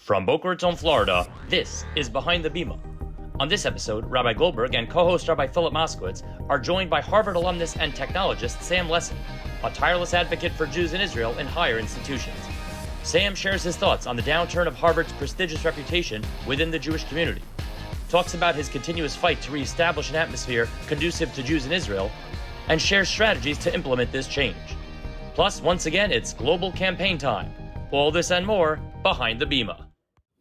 From Boca Raton, Florida, this is Behind the Bima. On this episode, Rabbi Goldberg and co-host Rabbi Philip Moskowitz are joined by Harvard alumnus and technologist Sam Lessin, a tireless advocate for Jews in Israel in higher institutions. Sam shares his thoughts on the downturn of Harvard's prestigious reputation within the Jewish community, talks about his continuous fight to reestablish an atmosphere conducive to Jews in Israel, and shares strategies to implement this change. Plus, once again, it's global campaign time. All this and more, Behind the Bima.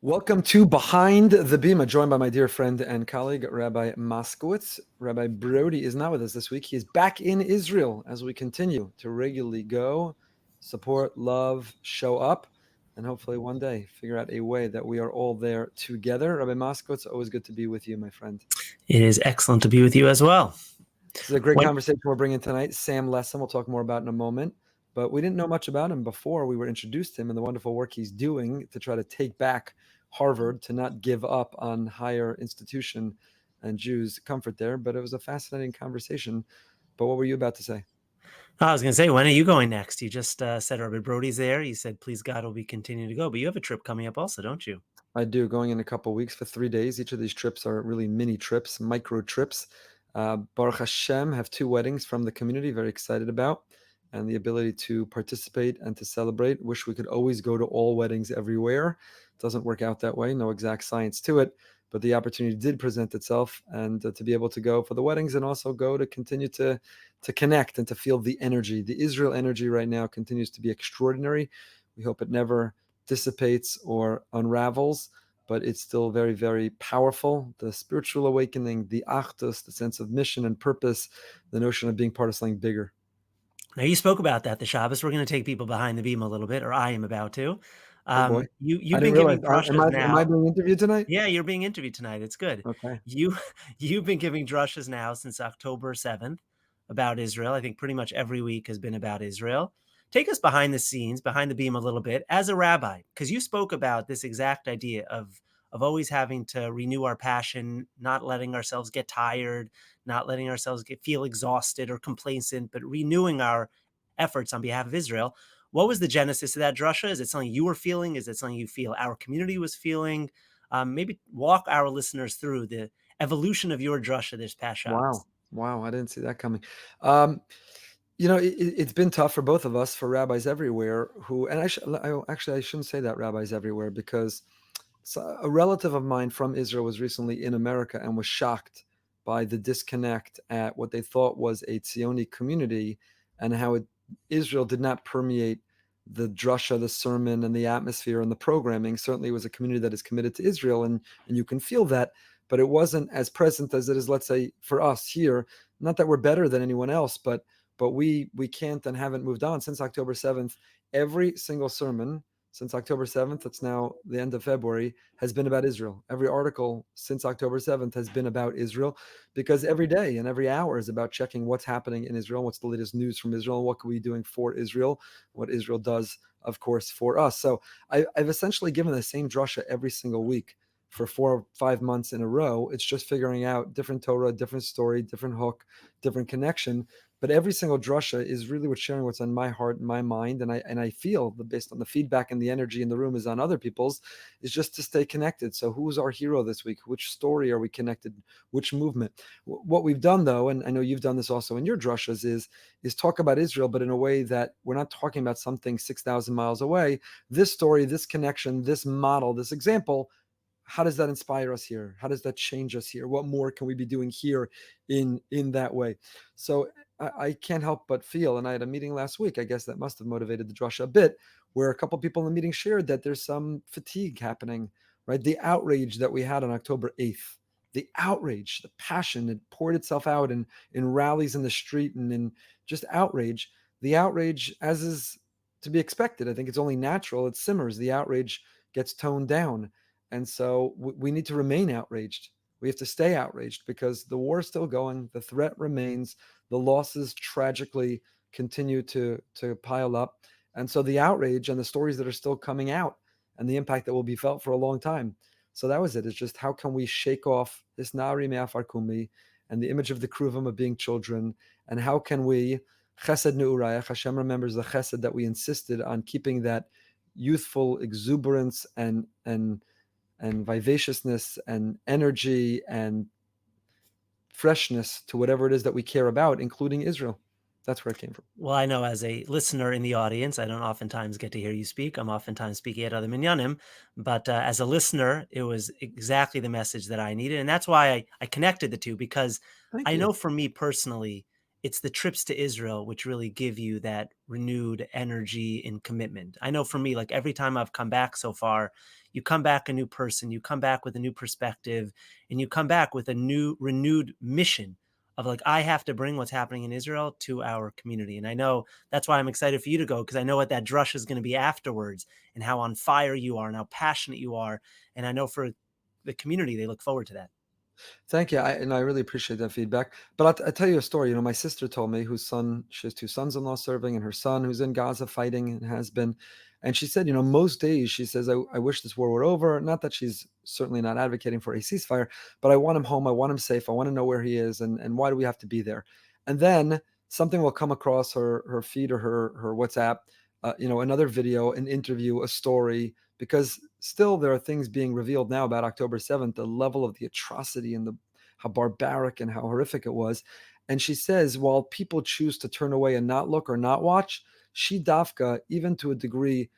Welcome to Behind the Bima, joined by my dear friend and colleague, Rabbi Moskowitz. Rabbi Brody is not with us this week. He is back in Israel as we continue to regularly go, support, love, show up, and hopefully one day figure out a way that we are all there together. Rabbi Moskowitz, always good to be with you, my friend. It is excellent to be with you as well. This is a great conversation we're bringing tonight. Sam Lessin, we'll talk more about in a moment. But we didn't know much about him before we were introduced to him and the wonderful work he's doing to try to take back Harvard, to not give up on higher institution and Jews' comfort there. But it was a fascinating conversation. But what were you about to say? I was going to say, when are you going next? You just said Rabbi Brody's there. You said, please God, will be continuing to go. But you have a trip coming up also, don't you? I do, going in a couple of weeks for 3 days. Each of these trips are really mini trips, micro trips. Baruch Hashem, have 2 weddings from the community, very excited about, and the ability to participate and to celebrate. Wish we could always go to all weddings everywhere. It doesn't work out that way, no exact science to it, but the opportunity did present itself, and to be able to go for the weddings and also go to continue to connect and to feel the energy. The Israel energy right now continues to be extraordinary. We hope it never dissipates or unravels, but it's still very, very powerful. The spiritual awakening, the achdus, the sense of mission and purpose, the notion of being part of something bigger. Now, you spoke about that, the Shabbos. We're going to take people behind the beam a little bit, or I am about to. Oh boy. You've been giving drushes now. Am I being interviewed tonight? Yeah, you're being interviewed tonight. It's good. Okay. You've been giving drushes now since October 7th about Israel. I think pretty much every week has been about Israel. Take us behind the scenes, behind the beam a little bit as a rabbi, because you spoke about this exact idea of always having to renew our passion, not letting ourselves get tired, not letting ourselves feel exhausted or complacent, but renewing our efforts on behalf of Israel. What was the genesis of that drasha? Is it something you were feeling? Is it something you feel our community was feeling? Maybe walk our listeners through the evolution of your drasha this past Shabbos. Wow. I didn't see that coming. It's been tough for both of us, for rabbis everywhere who, and I shouldn't say that, rabbis everywhere, because a relative of mine from Israel was recently in America and was shocked by the disconnect at what they thought was a Tzioni community and how Israel did not permeate the drasha, the sermon, and the atmosphere and the programming. Certainly it was a community that is committed to Israel, and you can feel that, but it wasn't as present as it is, let's say, for us here. Not that we're better than anyone else, but we can't and haven't moved on since October 7th. Every single sermon since October 7th, it's now the end of February, has been about Israel. Every article since October 7th has been about Israel, because every day and every hour is about checking what's happening in Israel, what's the latest news from Israel, what can we be doing for Israel, what Israel does, of course, for us. So I've essentially given the same drasha every single week for 4 or 5 months in a row. It's just figuring out different Torah, different story, different hook, different connection. But every single drasha is really what's sharing what's on my heart and my mind. And I feel that based on the feedback and the energy in the room is on other people's, is just to stay connected. So who's our hero this week? Which story are we connected? Which movement? What we've done, though, and I know you've done this also in your drashas, is talk about Israel, but in a way that we're not talking about something 6,000 miles away. This story, this connection, this model, this example, how does that inspire us here? How does that change us here? What more can we be doing here in that way? So I can't help but feel, and I had a meeting last week, I guess that must have motivated the drasha a bit, where a couple people in the meeting shared that there's some fatigue happening, right? The outrage that we had on October 8th, the outrage, the passion, it poured itself out in rallies in the street and in just outrage. The outrage, as is to be expected, I think it's only natural, it simmers. The outrage gets toned down. And so we need to remain outraged. We have to stay outraged because the war is still going. The threat remains. The losses tragically continue to pile up. And so the outrage and the stories that are still coming out and the impact that will be felt for a long time. So that was it. It's just, how can we shake off this Nari Me'afar Kumi and the image of the Kruvim of being children? And how can we, Chesed Ne'urayach, Hashem remembers the Chesed that we insisted on keeping that youthful exuberance and vivaciousness and energy and freshness to whatever it is that we care about, including Israel. That's where it came from. Well, I know as a listener in the audience, I don't oftentimes get to hear you speak. I'm oftentimes speaking at other minyanim, but as a listener, it was exactly the message that I needed. And that's why I connected the two, because Thank I you. know for me personally, it's the trips to Israel which really give you that renewed energy and commitment. I know for me, like every time I've come back so far, you come back a new person, you come back with a new perspective, and you come back with a new renewed mission of like, I have to bring what's happening in Israel to our community. And I know that's why I'm excited for you to go, because I know what that drush is going to be afterwards and how on fire you are and how passionate you are. And I know for the community, they look forward to that. Thank you. And I really appreciate that feedback. But I'll tell you a story. My sister told me, she has two sons-in-law serving, and her son who's in Gaza fighting and has been. And she said, most days, she says, I wish this war were over. Not that she's certainly not advocating for a ceasefire, but I want him home. I want him safe. I want to know where he is. And why do we have to be there? And then something will come across her feed or her WhatsApp, another video, an interview, a story, because still there are things being revealed now about October 7th, the level of the atrocity and how barbaric and how horrific it was. And she says, while people choose to turn away and not look or not watch, she dafka, even to a degree,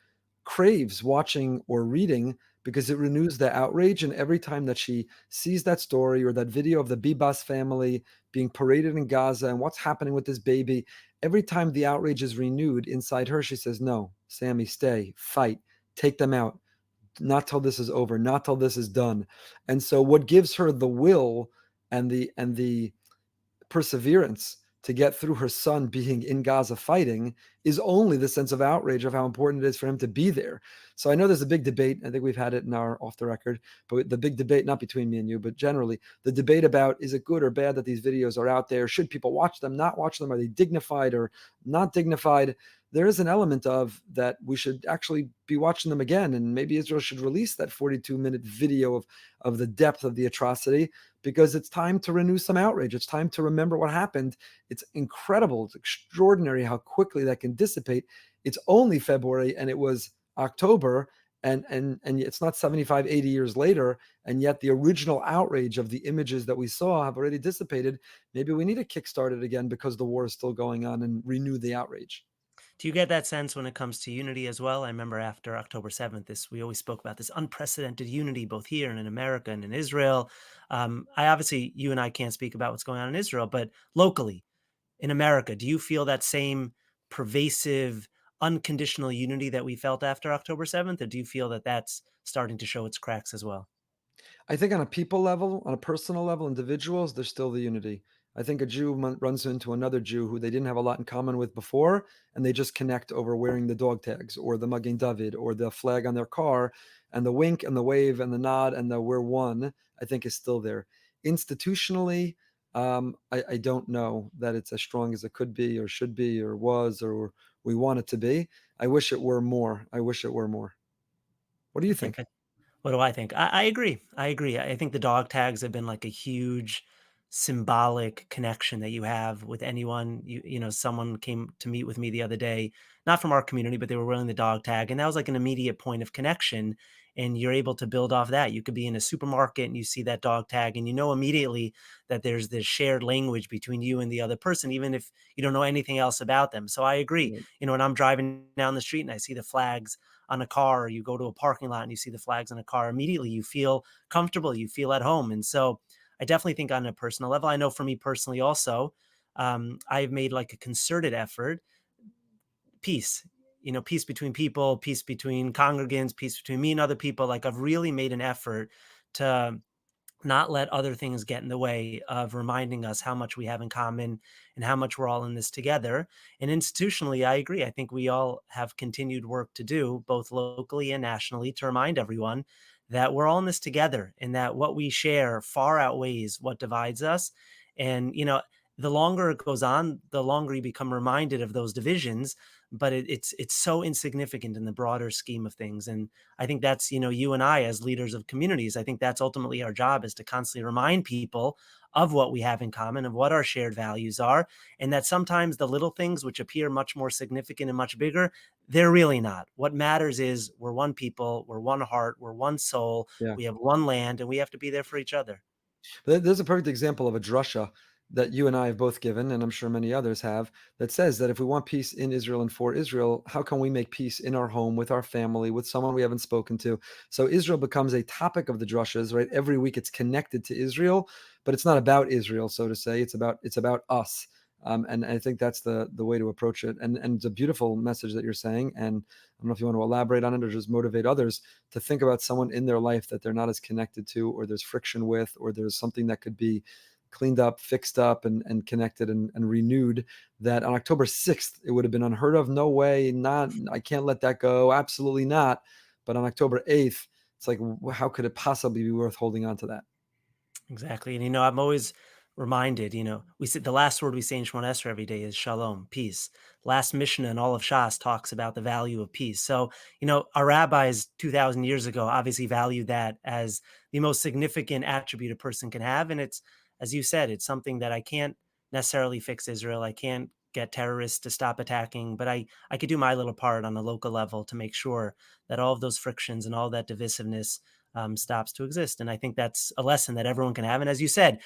craves watching or reading because it renews the outrage. And every time that she sees that story or that video of the Bibas family being paraded in Gaza and what's happening with this baby, every time the outrage is renewed inside her, she says, no, Sammy, stay, fight, take them out, not till this is over, not till this is done. And so what gives her the will and the perseverance to get through her son being in Gaza fighting is only the sense of outrage of how important it is for him to be there. So I know there's a big debate. I think we've had it in our off the record, but the big debate, not between me and you, but generally the debate about, is it good or bad that these videos are out there? Should people watch them, not watch them? Are they dignified or not dignified? There is an element of that we should actually be watching them again. And maybe Israel should release that 42-minute video of the depth of the atrocity, because it's time to renew some outrage. It's time to remember what happened. It's incredible. It's extraordinary how quickly that can dissipate. It's only February and it was October, and it's not 75, 80 years later, and yet the original outrage of the images that we saw have already dissipated. Maybe we need to kickstart it again because the war is still going on, and renew the outrage. Do you get that sense when it comes to unity as well? I remember after October 7th, we always spoke about this unprecedented unity, both here and in America and in Israel. You and I can't speak about what's going on in Israel, but locally in America, do you feel that same pervasive, unconditional unity that we felt after October 7th? Or do you feel that that's starting to show its cracks as well? I think on a people level, on a personal level, individuals, there's still the unity. I think a Jew runs into another Jew who they didn't have a lot in common with before, and they just connect over wearing the dog tags or the Magen David or the flag on their car, and the wink and the wave and the nod and the we're one, I think is still there. Institutionally, I don't know that it's as strong as it could be or should be or was or we want it to be. I wish it were more. I wish it were more. What do you I think think? What do I think? I agree. I agree. I think the dog tags have been like a huge symbolic connection that you have with anyone. Someone came to meet with me the other day, not from our community, but they were wearing the dog tag. And that was like an immediate point of connection. And you're able to build off that. You could be in a supermarket and you see that dog tag, and you know immediately that there's this shared language between you and the other person, even if you don't know anything else about them. So I agree. Right. When I'm driving down the street and I see the flags on a car, or you go to a parking lot and you see the flags on a car, immediately you feel comfortable, you feel at home. And so I definitely think on a personal level, I know for me personally also, I've made like a concerted effort, peace, peace between people, peace between congregants, peace between me and other people. Like I've really made an effort to not let other things get in the way of reminding us how much we have in common and how much we're all in this together. And institutionally, I agree. I think we all have continued work to do, both locally and nationally, to remind everyone that we're all in this together and that what we share far outweighs what divides us. And, the longer it goes on, the longer you become reminded of those divisions, but it's so insignificant in the broader scheme of things. And I think that's, you and I as leaders of communities, I think that's ultimately our job, is to constantly remind people of what we have in common, of what our shared values are, and that sometimes the little things which appear much more significant and much bigger, they're really not. What matters is we're one people, we're one heart, we're one soul, Yeah. we have one land, and we have to be there for each other. There's a perfect example of a drasha that you and I have both given, and I'm sure many others have, that says that if we want peace in Israel and for Israel, how can we make peace in our home, with our family, with someone we haven't spoken to? So Israel becomes a topic of the drashas, right? Every week it's connected to Israel, but it's not about Israel, so to say. It's about us. And I think that's the way to approach it. And it's a beautiful message that you're saying. And I don't know if you want to elaborate on it or just motivate others to think about someone in their life that they're not as connected to, or there's friction with, or there's something that could be cleaned up, fixed up, and connected and renewed. That on October 6th, it would have been unheard of. No way, not, I can't let that go. Absolutely not. But on October 8th, it's like, how could it possibly be worth holding on to that? Exactly. And, I'm always reminded, we say the last word we say in Shemona Esrei every day is shalom, peace. Last Mishnah in all of Shas talks about the value of peace. So, our rabbis 2,000 years ago obviously valued that as the most significant attribute a person can have. And it's, as you said, it's something that I can't necessarily fix Israel. I can't get terrorists to stop attacking, but I could do my little part on a local level to make sure that all of those frictions and all that divisiveness stops to exist. And I think that's a lesson that everyone can have. And as you said,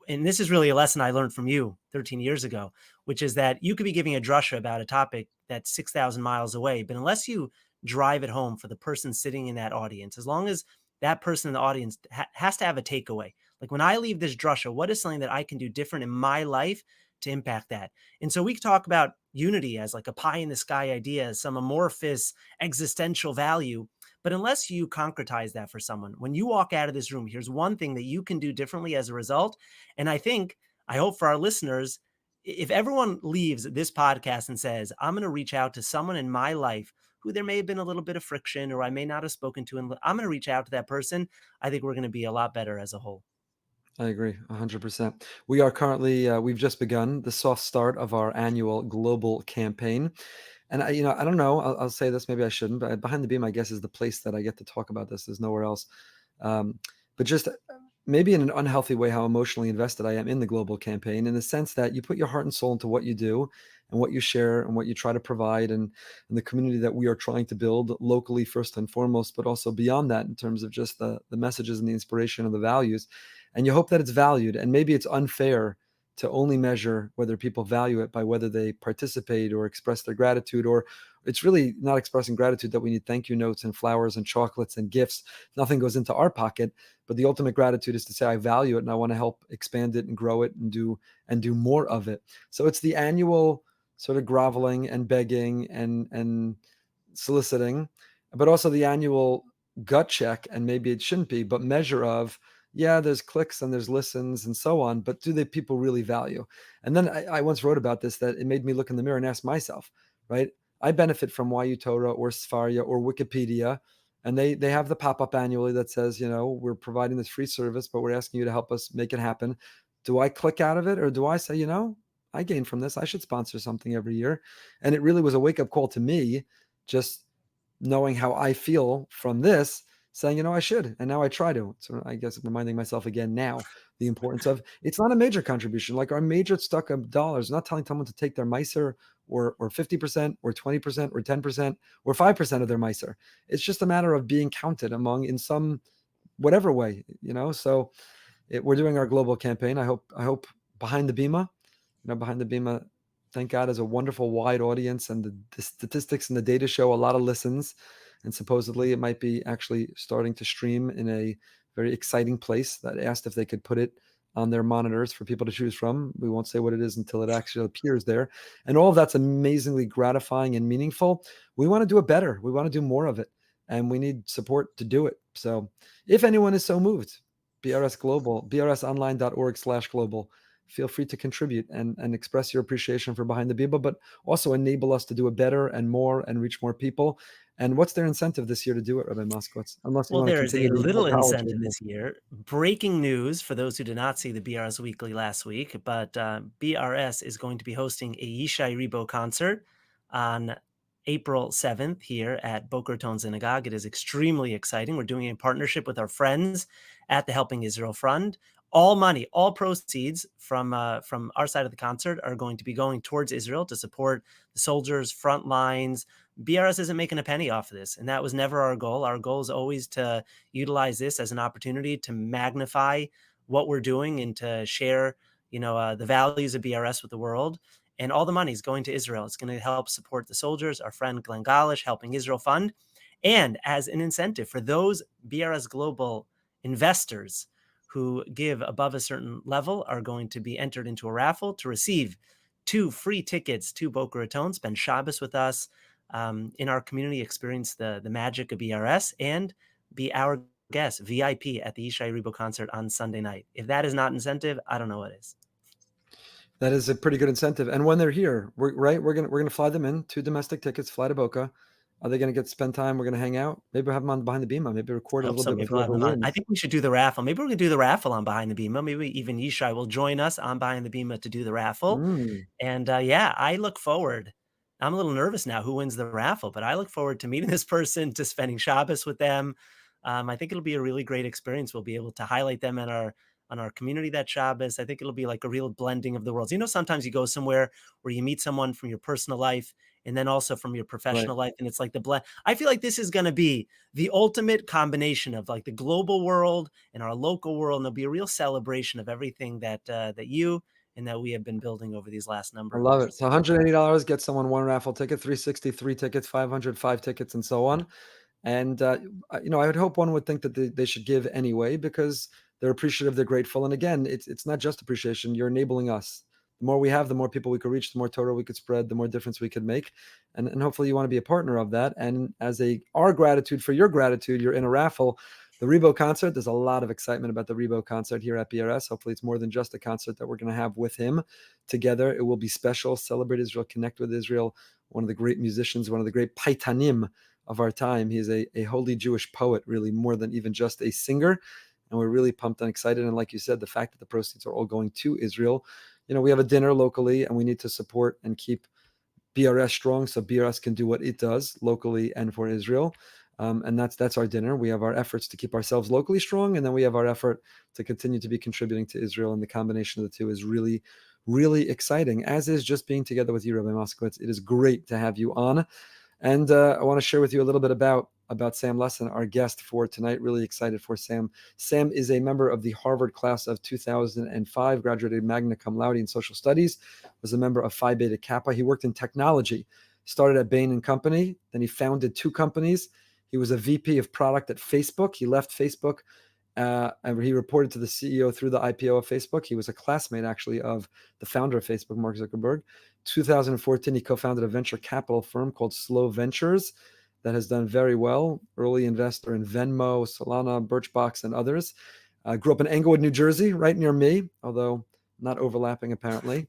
and this is really a lesson I learned from you 13 years ago, which is that you could be giving a drusha about a topic that's 6,000 miles away, but unless you drive it home for the person sitting in that audience, as long as that person in the audience has to have a takeaway. Like, when I leave this drusha, what is something that I can do different in my life to impact that? And so we talk about unity as like a pie in the sky idea, as some amorphous existential value. But unless you concretize that for someone, when you walk out of this room, here's one thing that you can do differently as a result. And I hope for our listeners, if everyone leaves this podcast and says, I'm going to reach out to someone in my life who there may have been a little bit of friction or I may not have spoken to, and I'm going to reach out to that person, I think we're going to be a lot better as a whole. I agree 100%. We are currently, we've just begun the soft start of our annual global campaign. And I don't know, I'll say this, maybe I shouldn't, but Behind the Beam, I guess, is the place that I get to talk about this. There's nowhere else. But just maybe in an unhealthy way, how emotionally invested I am in the global campaign, in the sense that you put your heart and soul into what you do and what you share and what you try to provide, and the community that we are trying to build locally, first and foremost, but also beyond that, in terms of just the messages and the inspiration and the values. And you hope that it's valued. And maybe it's unfair to only measure whether people value it by whether they participate or express their gratitude, or it's really not expressing gratitude that we need thank you notes and flowers and chocolates and gifts. Nothing goes into our pocket, but the ultimate gratitude is to say, I value it and I want to help expand it and grow it and do more of it. So it's the annual sort of groveling and begging and soliciting, but also the annual gut check, and maybe it shouldn't be, but measure of, yeah, there's clicks and there's listens and so on, but do the people really value? And then I once wrote about this, that it made me look in the mirror and ask myself, right? I benefit from YU Torah or Sfaria or Wikipedia, and they have the pop-up annually that says, we're providing this free service, but we're asking you to help us make it happen. Do I click out of it, or do I say, I gain from this, I should sponsor something every year? And it really was a wake-up call to me, just knowing how I feel from this, saying, I should. And now I try to. So I guess reminding myself again now the importance of, it's not a major contribution. Like our major stock of dollars, not telling someone to take their miser or 50% or 20% or 10% or 5% of their miser. It's just a matter of being counted among, in some whatever way, So we're doing our global campaign. I hope Behind the Bima, Behind the Bima, thank God, is a wonderful wide audience, and the statistics and the data show a lot of listens. And supposedly it might be actually starting to stream in a very exciting place that asked if they could put it on their monitors for people to choose from. We won't say what it is until it actually appears there. And all of that's amazingly gratifying and meaningful. We want to do it better. We want to do more of it. And we need support to do it. So if anyone is so moved, BRS Global, brsonline.org/global. Feel free to contribute and express your appreciation for Behind the Biba, but also enable us to do it better and more and reach more people. And what's their incentive this year to do it, Rabbi Moskowitz? Unless you Well, want to there is continue a to be little more incentive palatable. this year. Breaking news for those who did not see the BRS Weekly last week, but BRS is going to be hosting a Yishai Ribo concert on April 7th here at Boca Raton Synagogue. It is extremely exciting. We're doing it in partnership with our friends at the Helping Israel Fund. All money, all proceeds from our side of the concert are going to be going towards Israel to support the soldiers, front lines. BRS isn't making a penny off of this, and that was never our goal. Our goal is always to utilize this as an opportunity to magnify what we're doing and to share, the values of BRS with the world. And all the money is going to Israel. It's going to help support the soldiers, our friend Glenn Galish, Helping Israel Fund. And as an incentive for those BRS Global investors who give above a certain level are going to be entered into a raffle to receive 2 free tickets to Boca Raton, spend Shabbos with us in our community, experience the magic of BRS, and be our guest, VIP, at the Yishai Rebo concert on Sunday night. If that is not incentive, I don't know what is. That is a pretty good incentive. And when they're here, we're gonna fly them in, 2 domestic tickets, fly to Boca. Are they gonna get to spend time? We're gonna hang out. Maybe we'll have them on Behind the Bima. Maybe record I a hope little so. bit Maybe with we'll have whoever them on. I wins. think we should do the raffle. Maybe we're going to do the raffle on Behind the Bima. Maybe even Yishai will join us on Behind the Bima to do the raffle. Mm. And yeah, I look forward. I'm a little nervous now who wins the raffle, but I look forward to meeting this person, to spending Shabbos with them. I think it'll be a really great experience. We'll be able to highlight them in our community that Shabbos. I think it'll be like a real blending of the worlds. Sometimes you go somewhere where you meet someone from your personal life and then also from your Right. professional life, and it's like the blend. I feel like this is going to be the ultimate combination of like the global world and our local world, and there'll be a real celebration of everything that you and that we have been building over these last number I of love it. years. So $180 gets someone 1 raffle ticket, 363 tickets, 500 5 tickets, and so on. And I would hope one would think that they should give anyway because they're appreciative, they're grateful. And again, it's not just appreciation. You're enabling us. The more we have, the more people we could reach, the more Torah we could spread, the more difference we could make. And hopefully you want to be a partner of that. And as our gratitude for your gratitude, you're in a raffle. The Rebo concert, there's a lot of excitement about the Rebo concert here at BRS. Hopefully it's more than just a concert that we're going to have with him together. It will be special. Celebrate Israel, connect with Israel. One of the great musicians, one of the great paitanim of our time. He's a holy Jewish poet, really, more than even just a singer. And we're really pumped and excited. And like you said, the fact that the proceeds are all going to Israel. We have a dinner locally and we need to support and keep BRS strong so BRS can do what it does locally and for Israel. And that's our dinner. We have our efforts to keep ourselves locally strong, and then we have our effort to continue to be contributing to Israel. And the combination of the two is really, really exciting, as is just being together with you, Rabbi Moskowitz. It is great to have you on. And I want to share with you a little bit about Sam Lessin, our guest for tonight. Really excited for Sam. Sam is a member of the Harvard class of 2005, graduated magna cum laude in social studies, was a member of Phi Beta Kappa. He worked in technology, started at Bain & Company, then he founded 2 companies. He was a VP of product at Facebook. He left Facebook and he reported to the CEO through the IPO of Facebook. He was a classmate, actually, of the founder of Facebook, Mark Zuckerberg. 2014, he co-founded a venture capital firm called Slow Ventures that has done very well. Early investor in Venmo, Solana, Birchbox, and others. Grew up in Englewood, New Jersey, right near me, although not overlapping apparently.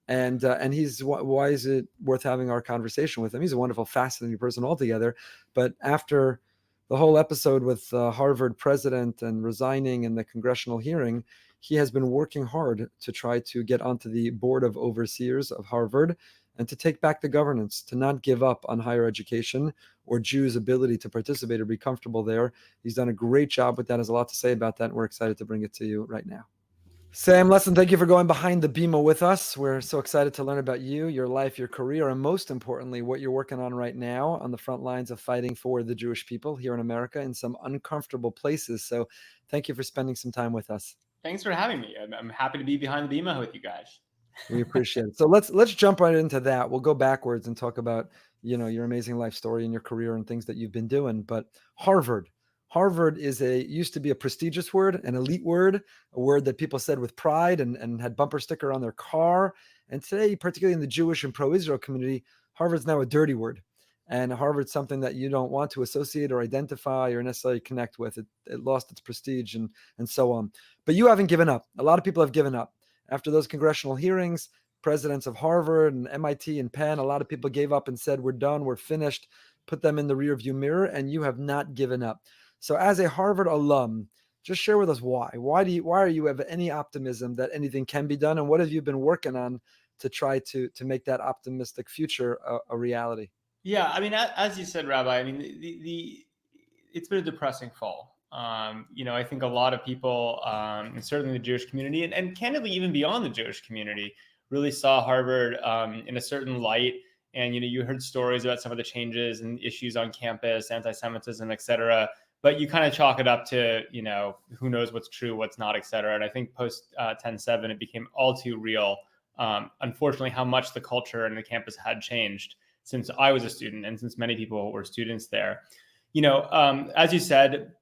And why is it worth having our conversation with him? He's a wonderful, fascinating person altogether. But after the whole episode with Harvard president and resigning and the congressional hearing, he has been working hard to try to get onto the board of overseers of Harvard and to take back the governance, to not give up on higher education or Jews' ability to participate or be comfortable there. He's done a great job with that. Has a lot to say about that, and we're excited to bring it to you right now. Sam Lessin, thank you for going behind the Bima with us. We're so excited to learn about you, your life, your career, and most importantly, what you're working on right now on the front lines of fighting for the Jewish people here in America in some uncomfortable places. So thank you for spending some time with us. Thanks for having me. I'm happy to be behind the Bima with you guys. We appreciate it. So let's jump right into that. We'll go backwards and talk about, your amazing life story and your career and things that you've been doing. But Harvard used to be a prestigious word, an elite word, a word that people said with pride and had bumper sticker on their car. And today, particularly in the Jewish and pro-Israel community, Harvard's now a dirty word. And Harvard's something that you don't want to associate or identify or necessarily connect with. It lost its prestige and so on. But you haven't given up. A lot of people have given up. After those congressional hearings, presidents of Harvard and MIT and Penn, a lot of people gave up and said, we're done, we're finished, put them in the rearview mirror, and you have not given up. So as a Harvard alum, just share with us why. Why are you have any optimism that anything can be done? And what have you been working on to try to make that optimistic future a reality. Yeah, I mean, as you said, Rabbi, I mean, it's been a depressing fall. I think a lot of people, and certainly the Jewish community, and candidly even beyond the Jewish community, really saw Harvard in a certain light. And you heard stories about some of the changes and issues on campus, anti-Semitism, et cetera. But you kind of chalk it up to who knows what's true, what's not, et cetera. And I think post 10/7, it became all too real. Unfortunately, how much the culture and the campus had changed since I was a student and since many people were students there. As you said,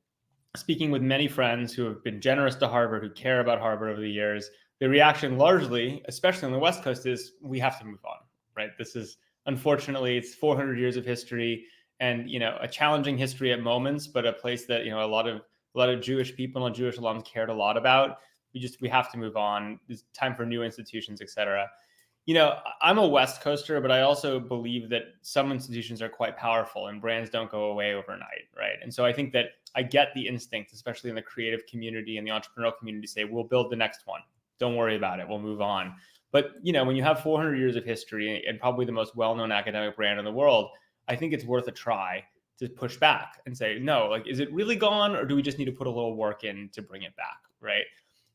speaking with many friends who have been generous to Harvard, who care about Harvard over the years, the reaction largely, especially on the West Coast, is we have to move on, right? This is, unfortunately, it's 400 years of history and, a challenging history at moments, but a place that, a lot of Jewish people and Jewish alums cared a lot about. We have to move on. It's time for new institutions, et cetera. I'm a West Coaster, but I also believe that some institutions are quite powerful and brands don't go away overnight, right? And so I think that I get the instinct, especially in the creative community and the entrepreneurial community, to say, we'll build the next one. Don't worry about it. We'll move on. But, when you have 400 years of history and probably the most well-known academic brand in the world, I think it's worth a try to push back and say, no, is it really gone? Or do we just need to put a little work in to bring it back, right?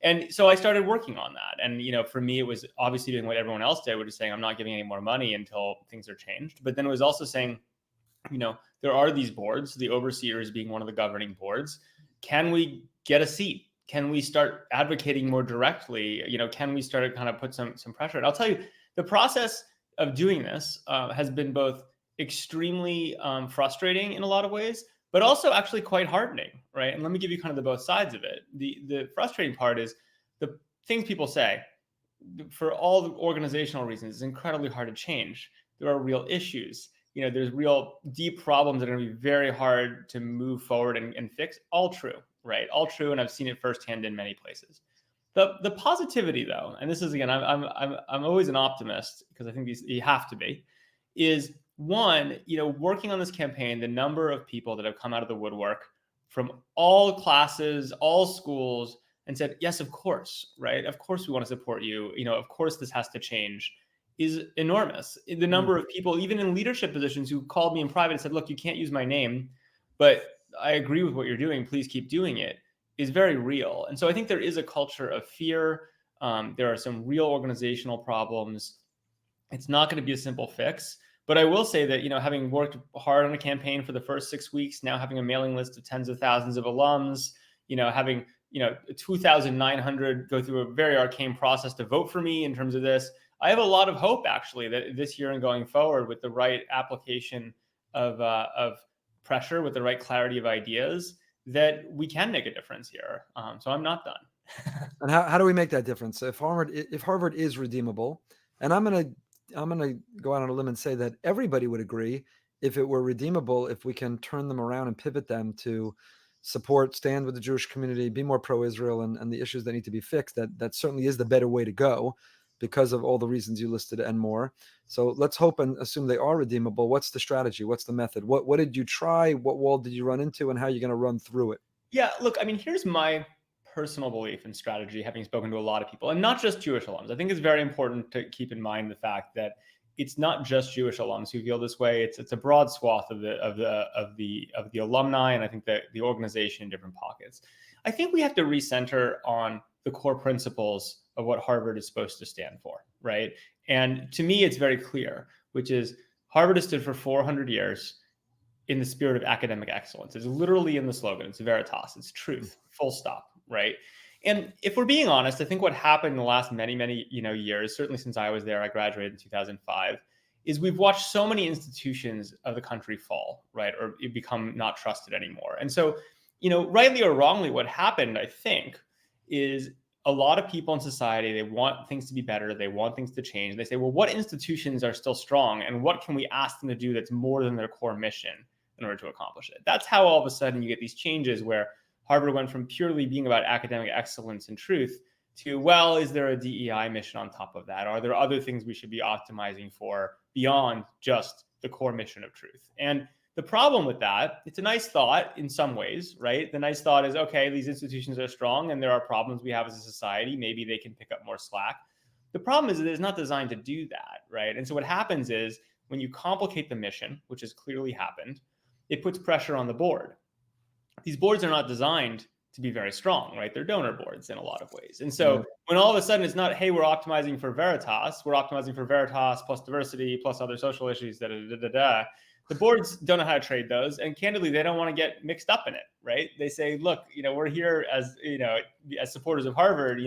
And so I started working on that. And, for me, it was obviously doing what everyone else did, which is saying, I'm not giving any more money until things are changed. But then it was also saying, there are these boards, the overseers being one of the governing boards. Can we get a seat? Can we start advocating more directly? Can we start to kind of put some pressure? And I'll tell you, the process of doing this has been both extremely frustrating in a lot of ways, but also actually quite heartening, right? And let me give you kind of the both sides of it. The frustrating part is the things people say, for all the organizational reasons, it's incredibly hard to change. There are real issues. There's real deep problems that are going to be very hard to move forward and fix. All true, right? All true, and I've seen it firsthand in many places. The positivity, though, and this is, again, I'm always an optimist because I think you have to be, is one, working on this campaign, the number of people that have come out of the woodwork from all classes, all schools, and said, yes, of course, right? Of course we want to support you. Of course this has to change, is enormous. The number of people, even in leadership positions, who called me in private and said, look, you can't use my name, but I agree with what you're doing. Please keep doing it, is very real. And so I think there is a culture of fear. There are some real organizational problems. It's not going to be a simple fix. But I will say that, having worked hard on a campaign for the first 6 weeks, now having a mailing list of tens of thousands of alums, having, 2,900 go through a very arcane process to vote for me in terms of this, I have a lot of hope, actually, that this year and going forward, with the right application of pressure, with the right clarity of ideas, that we can make a difference here. So I'm not done. And how do we make that difference? If Harvard is redeemable, and I'm gonna go out on a limb and say that everybody would agree, if it were redeemable, if we can turn them around and pivot them to stand with the Jewish community, be more pro-Israel, and the issues that need to be fixed, that certainly is the better way to go, because of all the reasons you listed and more. So let's hope and assume they are redeemable. What's the strategy? What's the method? What did you try? What wall did you run into, and how are you going to run through it? Yeah, look, I mean, here's my personal belief and strategy, having spoken to a lot of people, and not just Jewish alums. I think it's very important to keep in mind the fact that it's not just Jewish alums who feel this way. It's a broad swath of the alumni, and I think that the organization in different pockets. I think we have to recenter on the core principles of what Harvard is supposed to stand for, right? And to me, it's very clear, which is Harvard has stood for 400 years in the spirit of academic excellence. It's literally in the slogan. It's veritas. It's truth. Full stop. Right. And if we're being honest, I think what happened in the last many years, certainly since I was there, I graduated in 2005, is we've watched so many institutions of the country fall, right, or become not trusted anymore. And so, rightly or wrongly, what happened, I think, is a lot of people in society, they want things to be better. They want things to change. They say, well, what institutions are still strong, and what can we ask them to do that's more than their core mission in order to accomplish it? That's how all of a sudden you get these changes where Harvard went from purely being about academic excellence and truth to, well, is there a DEI mission on top of that? Are there other things we should be optimizing for beyond just the core mission of truth? And the problem with that, it's a nice thought in some ways, right? The nice thought is, okay, these institutions are strong and there are problems we have as a society. Maybe they can pick up more slack. The problem is that it's not designed to do that, right? And so what happens is when you complicate the mission, which has clearly happened, it puts pressure on the board. These boards are not designed to be very strong, right? They're donor boards in a lot of ways. And so when all of a sudden it's not, hey, we're optimizing for Veritas, we're optimizing for Veritas plus diversity plus other social issues, the boards don't know how to trade those. And candidly, they don't want to get mixed up in it, right? They say, look, we're here as, as supporters of Harvard,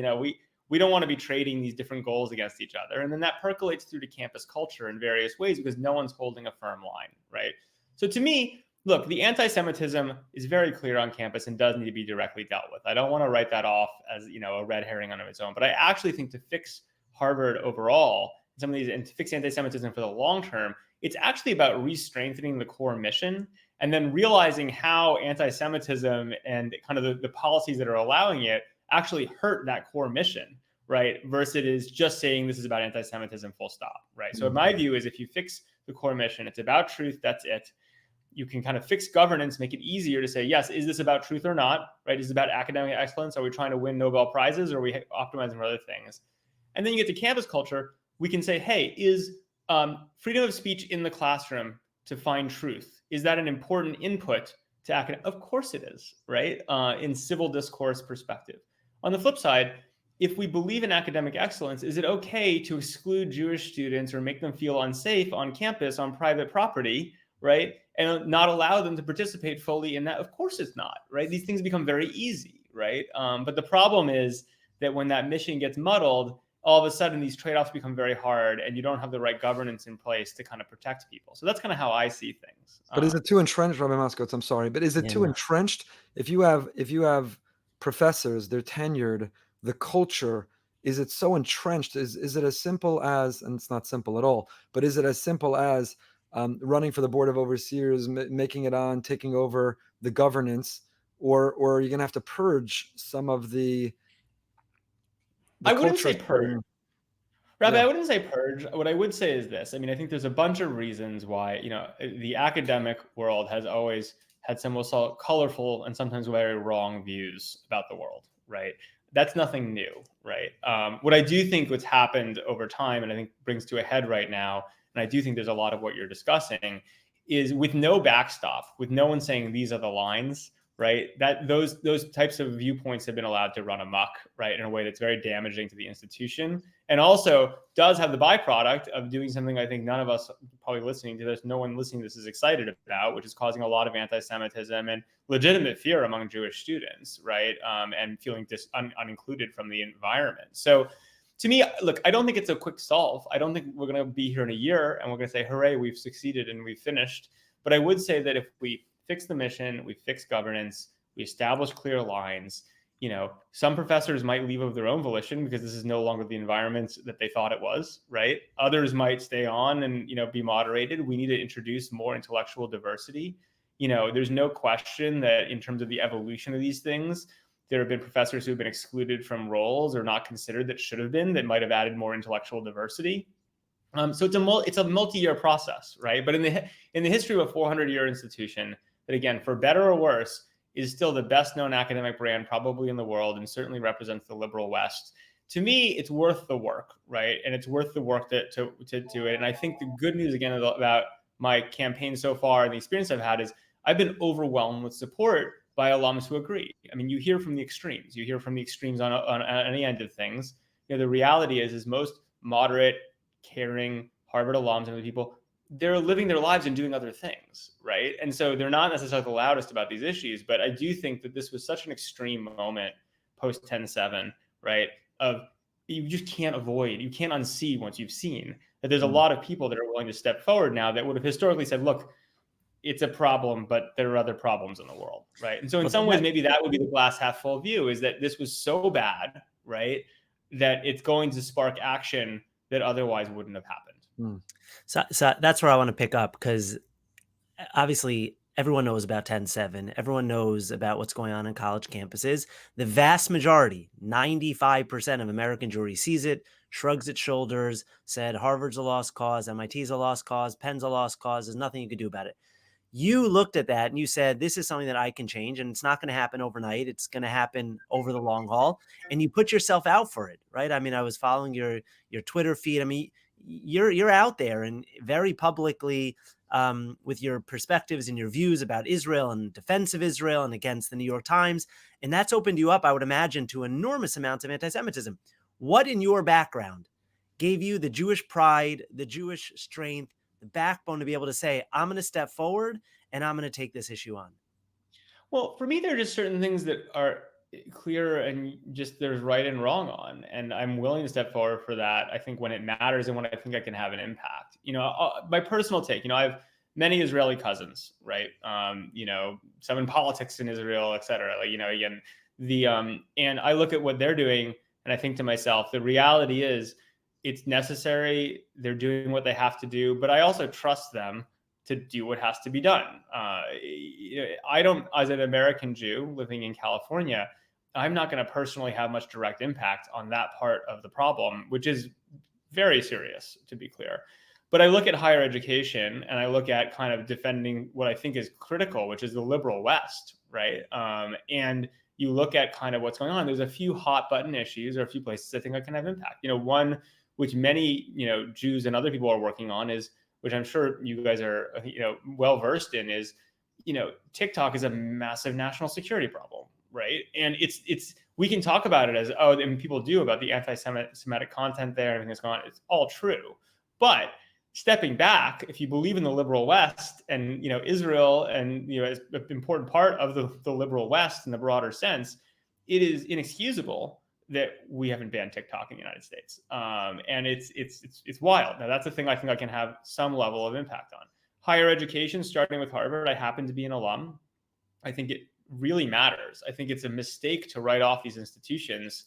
we don't want to be trading these different goals against each other. And then that percolates through to campus culture in various ways because no one's holding a firm line, right? So to me, look, the anti-Semitism is very clear on campus and does need to be directly dealt with. I don't want to write that off as a red herring on its own, but I actually think to fix Harvard overall, some of these, and to fix anti-Semitism for the long term, it's actually about re-strengthening the core mission and then realizing how anti-Semitism and kind of the policies that are allowing it actually hurt that core mission, right? Versus it is just saying this is about anti-Semitism, full stop, right? So my view is if you fix the core mission, it's about truth, that's it. You can kind of fix governance, make it easier to say, yes, is this about truth or not, right? Is it about academic excellence? Are we trying to win Nobel Prizes or are we optimizing for other things? And then you get to campus culture. We can say, hey, is freedom of speech in the classroom to find truth? Is that an important input to academic? Of course it is, right? In civil discourse perspective. On the flip side, if we believe in academic excellence, is it okay to exclude Jewish students or make them feel unsafe on campus on private property, right? And not allow them to participate fully in that? Of course it's not, right? These things become very easy, right? But the problem is that when that mission gets muddled, all of a sudden these trade-offs become very hard and you don't have the right governance in place to kind of protect people. So that's kind of how I see things. But is it too entrenched, Rabbi Moskowitz? I'm sorry, but is it too entrenched? If you have professors, they're tenured, the culture, is it so entrenched? Is it as simple as, and it's not simple at all, but is it as simple as running for the board of overseers, making it on, taking over the governance, or are you going to have to purge some of the I wouldn't say purge. Rabbi, Yeah. I wouldn't say purge. What I would say is this. I mean, I think there's a bunch of reasons why, the academic world has always had some, we'll call it, colorful and sometimes very wrong views about the world, right? That's nothing new, right? What I do think what's happened over time, and I think brings to a head right now, and I do think there's a lot of what you're discussing, is with no backstop, with no one saying these are the lines, right? That those types of viewpoints have been allowed to run amok, right, in a way that's very damaging to the institution, and also does have the byproduct of doing something I think none of us probably listening to this, no one listening to this is excited about, which is causing a lot of anti-Semitism and legitimate fear among Jewish students, right, and feeling unincluded from the environment. So to me, look, I don't think it's a quick solve. I don't think we're going to be here in a year and we're going to say, hooray, we've succeeded and we've finished. But I would say that if we fix the mission, we fix governance, we establish clear lines, some professors might leave of their own volition because this is no longer the environment that they thought it was, right? Others might stay on and, be moderated. We need to introduce more intellectual diversity. There's no question that in terms of the evolution of these things, there have been professors who have been excluded from roles or not considered that should have been, that might have added more intellectual diversity. So it's a multi-year process, right? But in the history of a 400-year institution, that again, for better or worse, is still the best known academic brand probably in the world and certainly represents the liberal West. To me, it's worth the work, right? And it's worth the work to do it. And I think the good news again about my campaign so far and the experience I've had is I've been overwhelmed with support by alums who agree. I mean, you hear from the extremes. You hear from the extremes on any end of things. The reality is most moderate, caring Harvard alums and other people, they're living their lives and doing other things, right? And so they're not necessarily the loudest about these issues, but I do think that this was such an extreme moment post 10/7, right? Of you just can't avoid, you can't unsee once you've seen that there's a lot of people that are willing to step forward now that would have historically said, look, it's a problem, but there are other problems in the world, right? And so in some ways, maybe that would be the glass half full view, is that this was so bad, right, that it's going to spark action that otherwise wouldn't have happened. So that's where I want to pick up, because obviously everyone knows about 10/7. Everyone knows about what's going on in college campuses. The vast majority, 95% of American Jewry sees it, shrugs its shoulders, said Harvard's a lost cause, MIT's a lost cause, Penn's a lost cause, there's nothing you could do about it. You looked at that and you said, this is something that I can change, and it's not going to happen overnight. It's going to happen over the long haul. And you put yourself out for it, right? I mean, I was following your Twitter feed. I mean, you're out there and very publicly with your perspectives and your views about Israel and defense of Israel and against the New York Times. And that's opened you up, I would imagine, to enormous amounts of anti-Semitism. What in your background gave you the Jewish pride, the Jewish strength, the backbone to be able to say, I'm going to step forward and I'm going to take this issue on? Well, for me, there are just certain things that are clear and just there's right and wrong on, and I'm willing to step forward for that. I think when it matters and when I think I can have an impact. My personal take. I have many Israeli cousins, right? Some in politics in Israel, et cetera. Again, and I look at what they're doing, and I think to myself, the reality is, it's necessary. They're doing what they have to do, but I also trust them to do what has to be done. I don't, as an American Jew living in California, I'm not going to personally have much direct impact on that part of the problem, which is very serious, to be clear. But I look at higher education and I look at kind of defending what I think is critical, which is the liberal West, right? And you look at kind of what's going on. There's a few hot button issues or a few places I think I can have impact. One which many Jews and other people are working on is, which I'm sure you guys are well versed in, is TikTok is a massive national security problem, right? And it's we can talk about it as and people do, about the anti-Semitic content there and everything that's going on. It's all true, but stepping back, if you believe in the liberal West and Israel and as an important part of the liberal West in the broader sense, it is inexcusable that we haven't banned TikTok in the United States. And it's wild. Now, that's the thing I think I can have some level of impact on. Higher education, starting with Harvard, I happen to be an alum. I think it really matters. I think it's a mistake to write off these institutions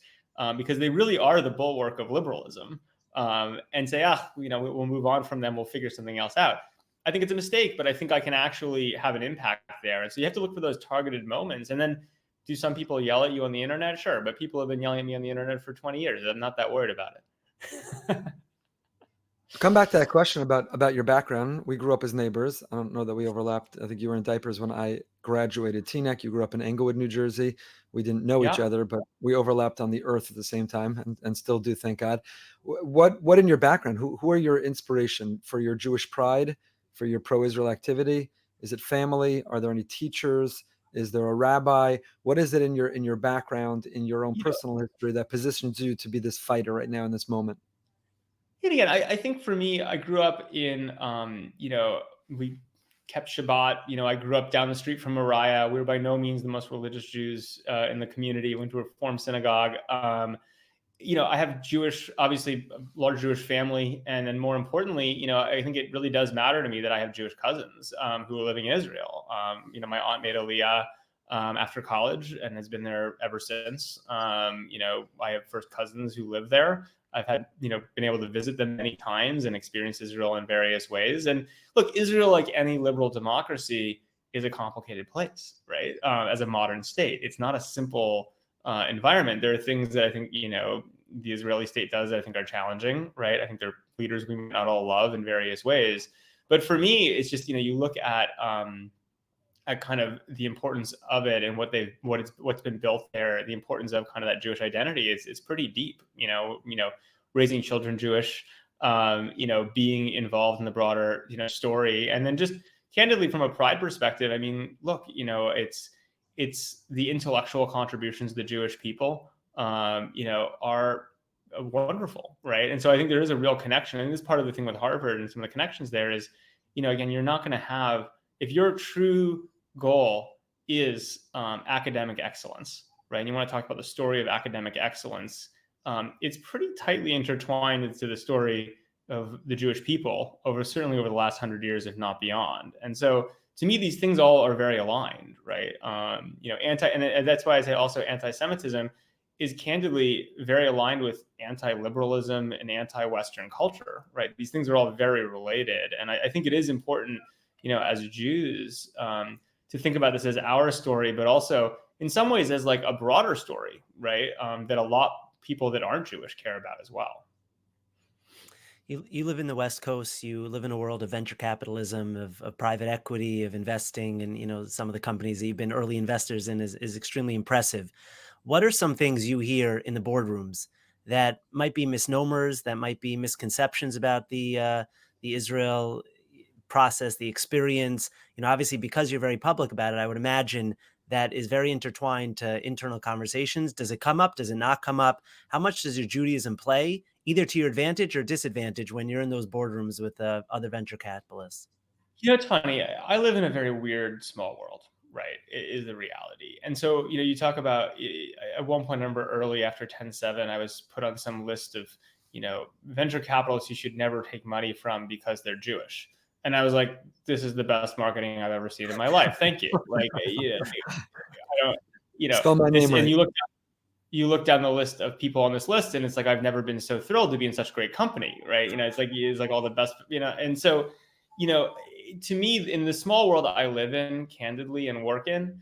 because they really are the bulwark of liberalism, and say, we'll move on from them. We'll figure something else out. I think it's a mistake, but I think I can actually have an impact there. And so you have to look for those targeted moments. And then, do some people yell at you on the internet? Sure. But people have been yelling at me on the internet for 20 years. I'm not that worried about it. Come back to that question about your background. We grew up as neighbors. I don't know that we overlapped. I think you were in diapers when I graduated Teaneck. You grew up in Englewood, New Jersey. We didn't know each other, but we overlapped on the earth at the same time and still do, thank God. What in your background? Who are your inspiration for your Jewish pride, for your pro-Israel activity? Is it family? Are there any teachers? Is there a rabbi? What is it in your background, in your own personal history, that positions you to be this fighter right now in this moment? And again, I think for me, I grew up in, we kept Shabbat. I grew up down the street from Moriah. We were by no means the most religious Jews in the community. Went to a Reform synagogue. I have obviously a large Jewish family. And then more importantly, I think it really does matter to me that I have Jewish cousins who are living in Israel. My aunt made Aliyah after college and has been there ever since. I have first cousins who live there. I've had, been able to visit them many times and experience Israel in various ways. And look, Israel, like any liberal democracy, is a complicated place, right? As a modern state, it's not a simple environment. There are things that I think, the Israeli state does that I think are challenging, right? I think there are leaders we might not all love in various ways. But for me, it's just, you look at kind of the importance of it and what's been built there, the importance of kind of that Jewish identity is pretty deep. Raising children Jewish, being involved in the broader story, and then just candidly from a pride perspective, I mean, look, it's the intellectual contributions of the Jewish people, are wonderful, right? And so I think there is a real connection, and this is part of the thing with Harvard and some of the connections there is, again, you're not going to have, if your true goal is academic excellence, right? And you want to talk about the story of academic excellence, it's pretty tightly intertwined into the story of the Jewish people certainly over the last 100 years, if not beyond. And so to me, these things all are very aligned, right? And that's why I say also anti-Semitism is candidly very aligned with anti-liberalism and anti-Western culture, right? These things are all very related. And I think it is important, as Jews, to think about this as our story, but also in some ways as like a broader story, right? That a lot of people that aren't Jewish care about as well. You live in the West Coast. You live in a world of venture capitalism, of private equity, of investing, and some of the companies that you've been early investors in is extremely impressive. What are some things you hear in the boardrooms that might be misnomers, that might be misconceptions about the Israel process, the experience? Obviously, because you're very public about it, I would imagine that is very intertwined to internal conversations. Does it come up? Does it not come up? How much does your Judaism play, either to your advantage or disadvantage, when you're in those boardrooms with other venture capitalists? It's funny. I live in a very weird small world, right? It is the reality. And so, you talk about at one point, I remember early after 10/7, I was put on some list of, venture capitalists you should never take money from because they're Jewish. And I was like, this is the best marketing I've ever seen in my life. Thank you. Like, I don't, Spell my name and right. you look down the list of people on this list, and it's like, I've never been so thrilled to be in such great company, right? It's like all the best, and so, to me, in the small world I live in, candidly, and work in,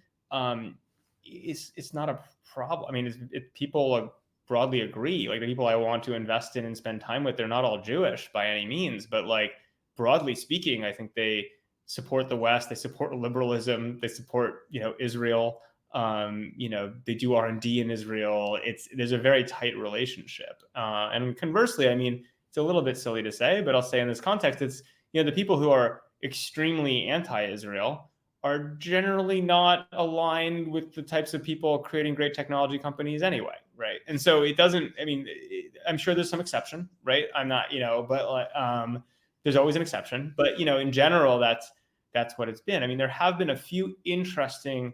it's not a problem. I mean, people broadly agree. Like, the people I want to invest in and spend time with, they're not all Jewish by any means, but like, broadly speaking, I think they support the West, they support liberalism, they support, Israel. They do R&D in Israel. There's a very tight relationship. And conversely, I mean, it's a little bit silly to say, but I'll say in this context, it's, the people who are extremely anti-Israel are generally not aligned with the types of people creating great technology companies anyway, right? And so it doesn't, I mean, I'm sure there's some exception, right? I'm not, but like, there's always an exception. But, in general, that's what it's been. I mean, there have been a few interesting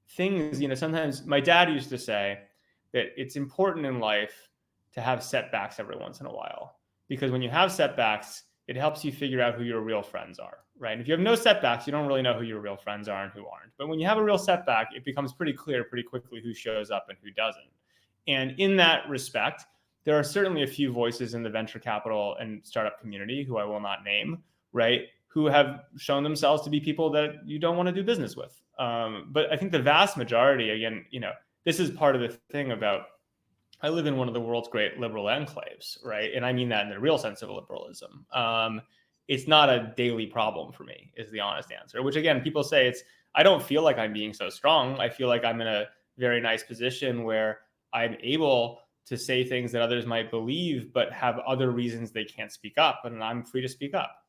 things. Sometimes my dad used to say that it's important in life to have setbacks every once in a while, because when you have setbacks, it helps you figure out who your real friends are, right? And if you have no setbacks, you don't really know who your real friends are and who aren't. But when you have a real setback, it becomes pretty clear pretty quickly who shows up and who doesn't. And in that respect, there are certainly a few voices in the venture capital and startup community, who I will not name, right, who have shown themselves to be people that you don't want to do business with. But I think the vast majority, again, this is part of the thing about, I live in one of the world's great liberal enclaves, right? And I mean that in the real sense of liberalism. It's not a daily problem for me, is the honest answer, which, again, people say I don't feel like I'm being so strong. I feel like I'm in a very nice position where I'm able to say things that others might believe, but have other reasons they can't speak up, and I'm free to speak up.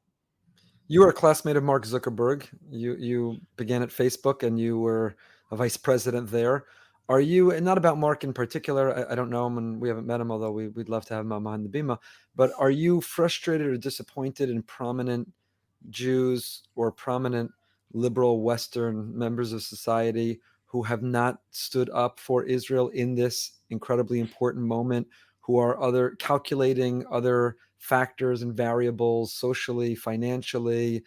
You were a classmate of Mark Zuckerberg. You began at Facebook, and you were a vice president there. Are you, and not about Mark in particular, I don't know him and we haven't met him, although we'd love to have him on behind the Bima, but are you frustrated or disappointed in prominent Jews or prominent liberal Western members of society who have not stood up for Israel in this incredibly important moment, who are calculating other factors and variables socially, financially,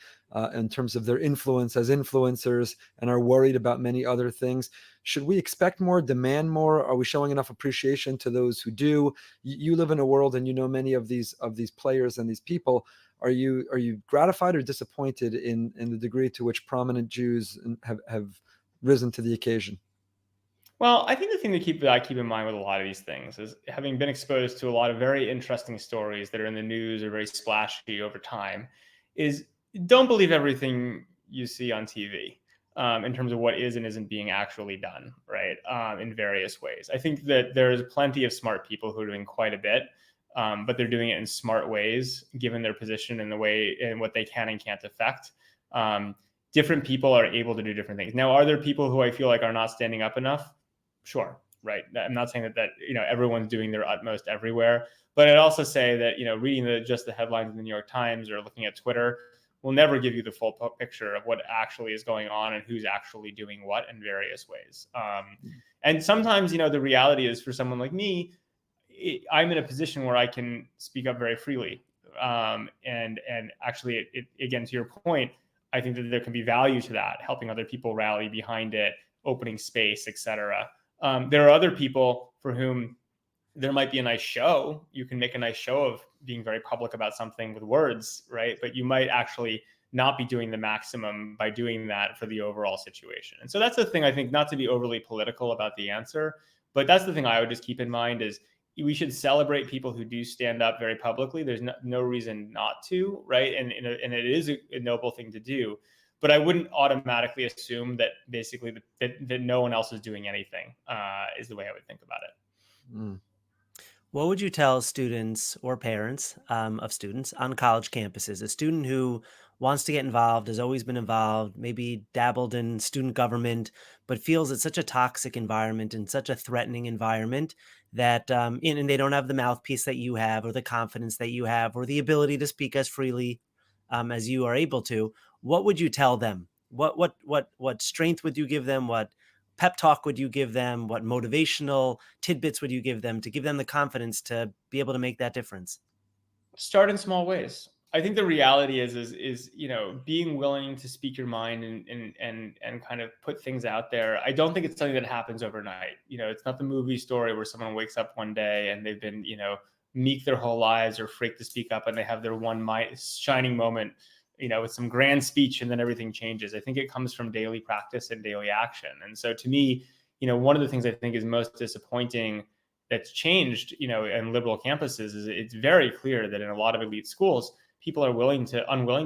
in terms of their influence as influencers, and are worried about many other things? Should we expect more, demand more? Are we showing enough appreciation to those who do? You live in a world, and many of these players and these people. Are you gratified or disappointed in the degree to which prominent Jews have risen to the occasion? Well, I think the thing that I keep in mind with a lot of these things is, having been exposed to a lot of very interesting stories that are in the news or very splashy over time, is don't believe everything you see on TV, in terms of what is and isn't being actually done, right? In various ways. I think that there's plenty of smart people who are doing quite a bit, but they're doing it in smart ways, given their position and the way and what they can and can't affect. Different people are able to do different things. Now, are there people who I feel like are not standing up enough? Sure, right. I'm not saying that everyone's doing their utmost everywhere, but I'd also say that reading just the headlines in the New York Times or looking at Twitter will never give you the full picture of what actually is going on and who's actually doing what in various ways. And sometimes the reality is, for someone like me, I'm in a position where I can speak up very freely, and actually, again, to your point, I think that there can be value to that, helping other people rally behind it, opening space, etc. There are other people for whom there might be a nice show. You can make a nice show of being very public about something with words, right? But you might actually not be doing the maximum by doing that for the overall situation. And so that's the thing, I think, not to be overly political about the answer, but that's the thing I would just keep in mind is, we should celebrate people who do stand up very publicly. There's no reason not to, right? And it is a noble thing to do. But I wouldn't automatically assume that basically that no one else is doing anything, is the way I would think about it. Mm. What would you tell students or parents of students on college campuses? A student who wants to get involved, has always been involved, maybe dabbled in student government, but feels it's such a toxic environment and such a threatening environment that, and they don't have the mouthpiece that you have, or the confidence that you have, or the ability to speak as freely as you are able to. What would you tell them? What strength would you give them? What pep talk would you give them? What motivational tidbits would you give them to give them the confidence to be able to make that difference? Start in small ways. I think the reality is being willing to speak your mind and kind of put things out there. I don't think it's something that happens overnight. It's not the movie story where someone wakes up one day and they've been meek their whole lives or afraid to speak up, and they have their one shining moment, with some grand speech, and then everything changes. I think it comes from daily practice and daily action. And so to me, one of the things I think is most disappointing that's changed, in liberal campuses is it's very clear that in a lot of elite schools, people are unwilling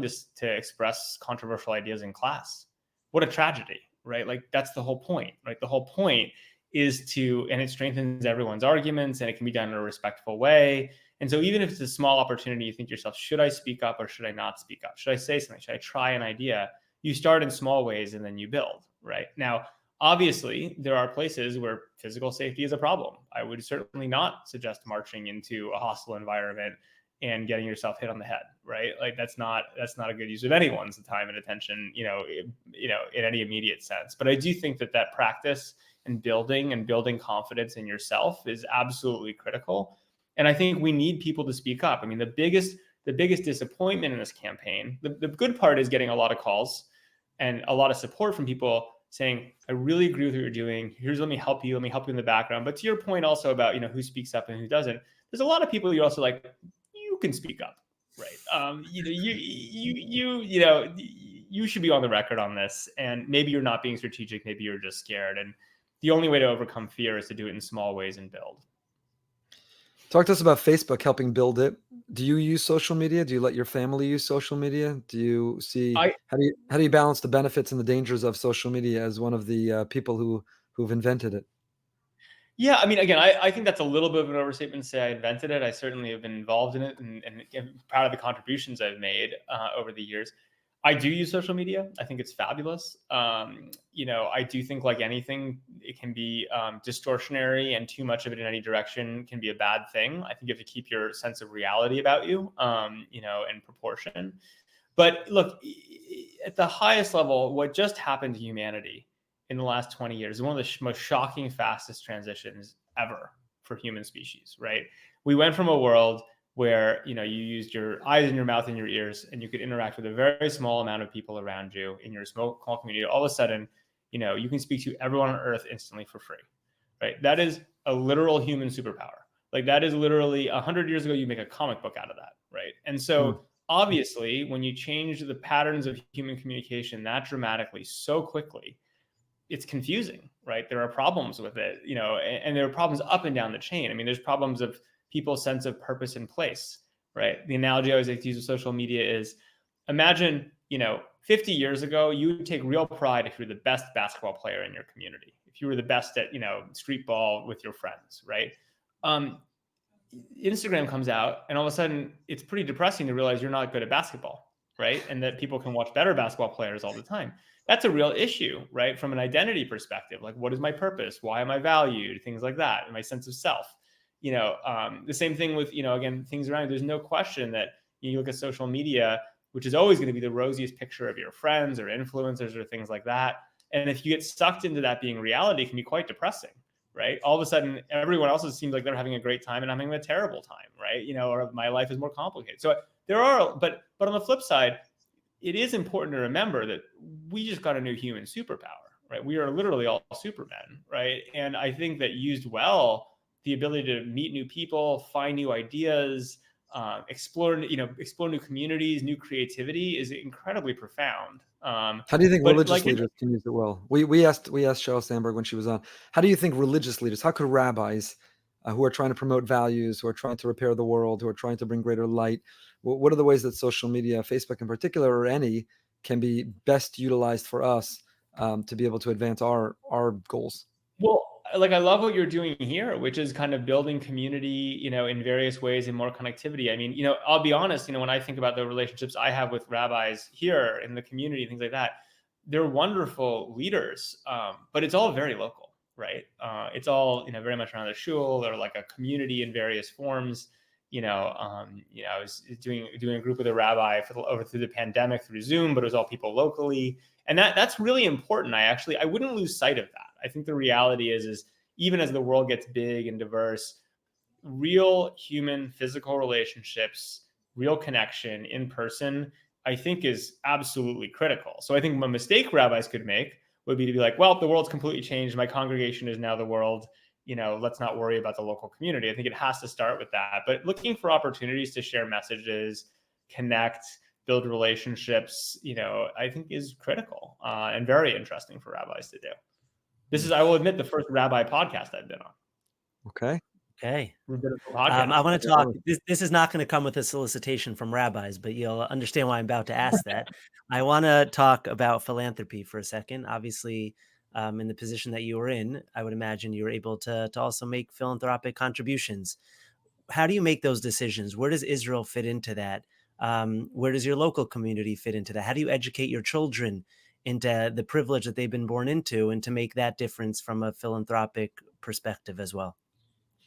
to express controversial ideas in class. What a tragedy, right? Like that's the whole point, right? The whole point is and it strengthens everyone's arguments, and it can be done in a respectful way. And so even if it's a small opportunity, you think to yourself, should I speak up or should I not speak up? Should I say something? Should I try an idea? You start in small ways and then you build, right? Now, obviously, there are places where physical safety is a problem. I would certainly not suggest marching into a hostile environment and getting yourself hit on the head, right? Like that's not a good use of anyone's time and attention, in any immediate sense. But I do think that practice and building confidence in yourself is absolutely critical. And I think we need people to speak up. I mean, the biggest disappointment in this campaign, the good part is getting a lot of calls and a lot of support from people saying, I really agree with what you're doing. Let me help you in the background. But to your point also about, who speaks up and who doesn't, there's a lot of people you're also like, you can speak up, right? You should be on the record on this. And maybe you're not being strategic. Maybe you're just scared. And the only way to overcome fear is to do it in small ways and build. Talk to us about Facebook helping build it. Do you use social media? Do you let your family use social media? Do you see how do you balance the benefits and the dangers of social media as one of the people who've invented it? Yeah, I mean, again, I think that's a little bit of an overstatement to say I invented it. I certainly have been involved in it and proud of the contributions I've made over the years. I do use social media. I think it's fabulous. I do think, like anything, it can be distortionary, and too much of it in any direction can be a bad thing. I think you have to keep your sense of reality about you, in proportion. But look, at the highest level, what just happened to humanity in the last 20 years is one of the most shocking, fastest transitions ever for human species, right? We went from a world where you used your eyes and your mouth and your ears, and you could interact with a very small amount of people around you in your small community. All of a sudden, you can speak to everyone on Earth instantly for free, right? That is a literal human superpower. Like that is literally 100 years ago, you make a comic book out of that, right? And so obviously, when you change the patterns of human communication that dramatically so quickly, it's confusing, right? There are problems with it, and there are problems up and down the chain. I mean, there's problems of people's sense of purpose and place, right? The analogy I always like to use with social media is imagine, 50 years ago, you would take real pride if you're the best basketball player in your community, if you were the best at, street ball with your friends, right? Instagram comes out, and all of a sudden it's pretty depressing to realize you're not good at basketball, right? And that people can watch better basketball players all the time. That's a real issue, right? From an identity perspective, like what is my purpose? Why am I valued? Things like that, and my sense of self. The same thing with, again, things around you. There's no question that you look at social media, which is always going to be the rosiest picture of your friends or influencers or things like that. And if you get sucked into that being reality, it can be quite depressing, right? All of a sudden, everyone else seems like they're having a great time and I'm having a terrible time, right? Or my life is more complicated. So there are, but on the flip side, it is important to remember that we just got a new human superpower, right? We are literally all supermen, right? And I think that used well, the ability to meet new people, find new ideas, explore new communities, new creativity is incredibly profound. How do you think religious leaders can use it well? We asked Sheryl Sandberg when she was on. How do you think religious leaders? How could rabbis who are trying to promote values, who are trying to repair the world, who are trying to bring greater light? What are the ways that social media, Facebook in particular, or any, can be best utilized for us to be able to advance our goals? Well, like I love what you're doing here, which is kind of building community, in various ways and more connectivity. I mean, I'll be honest, when I think about the relationships I have with rabbis here in the community, things like that, they're wonderful leaders, but it's all very local, right? It's all, very much around the shul or like a community in various forms. I was doing a group with a rabbi over through the pandemic through Zoom, but it was all people locally. And that's really important. I wouldn't lose sight of that. I think the reality is even as the world gets big and diverse, real human physical relationships, real connection in person, I think is absolutely critical. So I think a mistake rabbis could make would be to be like, well, the world's completely changed. My congregation is now the world. Let's not worry about the local community. I think it has to start with that. But looking for opportunities to share messages, connect, build relationships, I think is critical and very interesting for rabbis to do. This is, I will admit, the first rabbi podcast I've been on. Okay. I want to talk. This is not going to come with a solicitation from rabbis, but you'll understand why I'm about to ask that. I want to talk about philanthropy for a second. Obviously, in the position that you were in, I would imagine you were able to also make philanthropic contributions. How do you make those decisions? Where does Israel fit into that? Where does your local community fit into that? How do you educate your children into the privilege that they've been born into and to make that difference from a philanthropic perspective as well?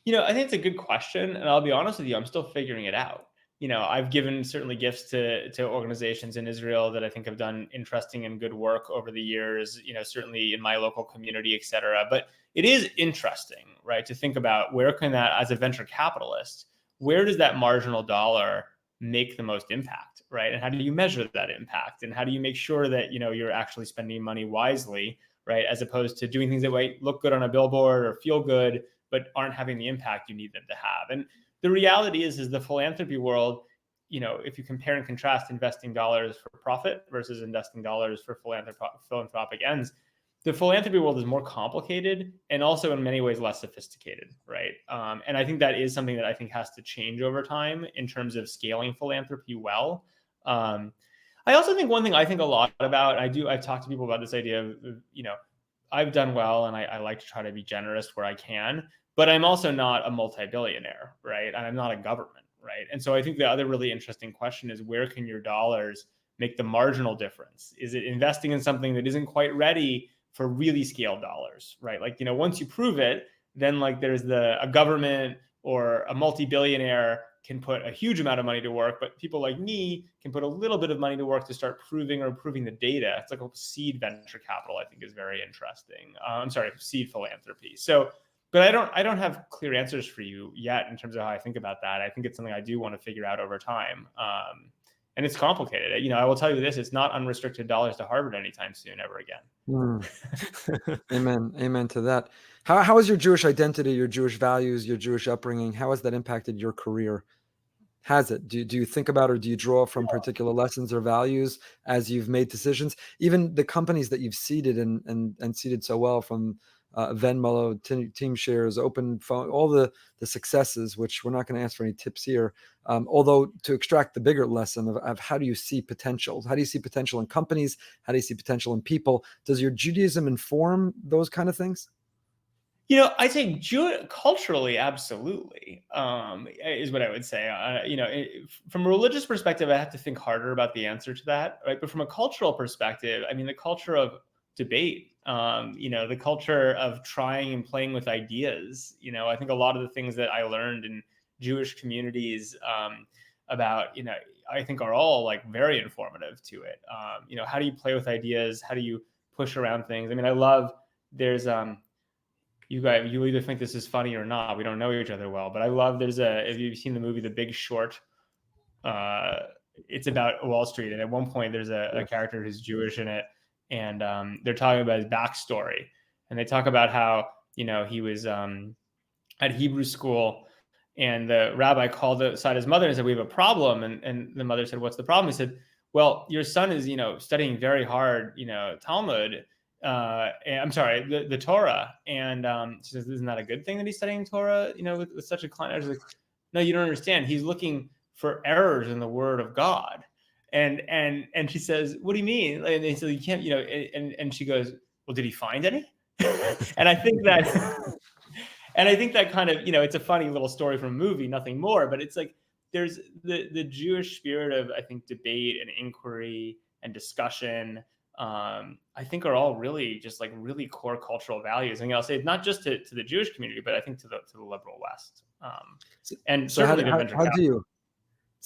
I think it's a good question. And I'll be honest with you, I'm still figuring it out. I've given certainly gifts to organizations in Israel that I think have done interesting and good work over the years, certainly in my local community, et cetera. But it is interesting, right, to think about where can that, as a venture capitalist, where does that marginal dollar make the most impact, right? And how do you measure that impact? And how do you make sure that, you're actually spending money wisely, right? As opposed to doing things that might look good on a billboard or feel good, but aren't having the impact you need them to have. And the reality is the philanthropy world, if you compare and contrast investing dollars for profit versus investing dollars for philanthropic ends, the philanthropy world is more complicated and also in many ways less sophisticated, right? And I think that is something that I think has to change over time in terms of scaling philanthropy well. I also think one thing I think a lot about, I've talked to people about this idea of, I've done well and I like to try to be generous where I can, but I'm also not a multi-billionaire, right? And I'm not a government, right? And so I think the other really interesting question is, where can your dollars make the marginal difference? Is it investing in something that isn't quite ready for really scaled dollars, right? Like, once you prove it, then like there's a government or a multi-billionaire can put a huge amount of money to work, but people like me can put a little bit of money to work to start proving or improving the data. It's like a seed venture capital, I think, is very interesting. Seed philanthropy. So, but I don't have clear answers for you yet in terms of how I think about that. I think it's something I do want to figure out over time. And it's complicated. I will tell you this, it's not unrestricted dollars to Harvard anytime soon, ever again. Amen to that. How has your Jewish identity, your Jewish values, your Jewish upbringing, how has that impacted your career? Has it? Do you think about, or do you draw from particular lessons or values as you've made decisions? Even the companies that you've seeded and seeded so well, from Venmo, team shares, open phone, all the successes, which we're not going to ask for any tips here. Although to extract the bigger lesson of how do you see potential? How do you see potential in companies? How do you see potential in people? Does your Judaism inform those kind of things? I think culturally, absolutely, is what I would say. From a religious perspective, I have to think harder about the answer to that, right? But from a cultural perspective, I mean, the culture of debate, the culture of trying and playing with ideas, I think a lot of the things that I learned in Jewish communities about, I think are all like very informative to it. How do you play with ideas? How do you push around things? I mean, I love, there's, you guys, you either think this is funny or not. We don't know each other well, but I love, if you've seen the movie The Big Short, it's about Wall Street. And at one point there's a character who's Jewish in it. And they're talking about his backstory. And they talk about how, he was at Hebrew school, and the rabbi called aside his mother and said, "We have a problem." And the mother said, "What's the problem?" He said, "Well, your son is, studying very hard, Talmud, I'm sorry, the Torah. And she says, isn't that a good thing that he's studying Torah, with such a client? I was like, no, you don't understand. He's looking for errors in the word of God. And she says, what do you mean? And they said, you can't, and she goes, well, did he find any? And I think that, kind of, it's a funny little story from a movie, nothing more, but it's like, there's the Jewish spirit of, I think, debate and inquiry and discussion, I think are all really just like really core cultural values. And I'll say not just to the Jewish community, but I think to the liberal West. And So certainly to venture capital.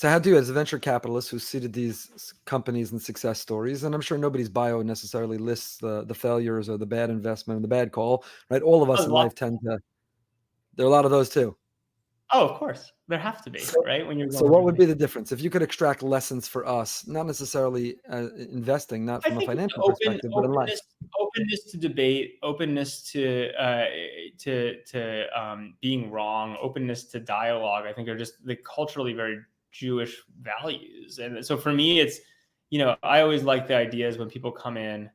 how do you, as a venture capitalist who seeded these companies and success stories, and I'm sure nobody's bio necessarily lists the failures or the bad investment and the bad call, right? All of us in life tend to, there are a lot of those too. Oh, of course. There have to be, right? When you're So what would be the difference if you could extract lessons for us, not necessarily investing, not from a financial perspective, but in life? Openness to debate, openness to being wrong, openness to dialogue, I think are just the culturally very Jewish values. And so for me, it's, I always like the ideas when people come in,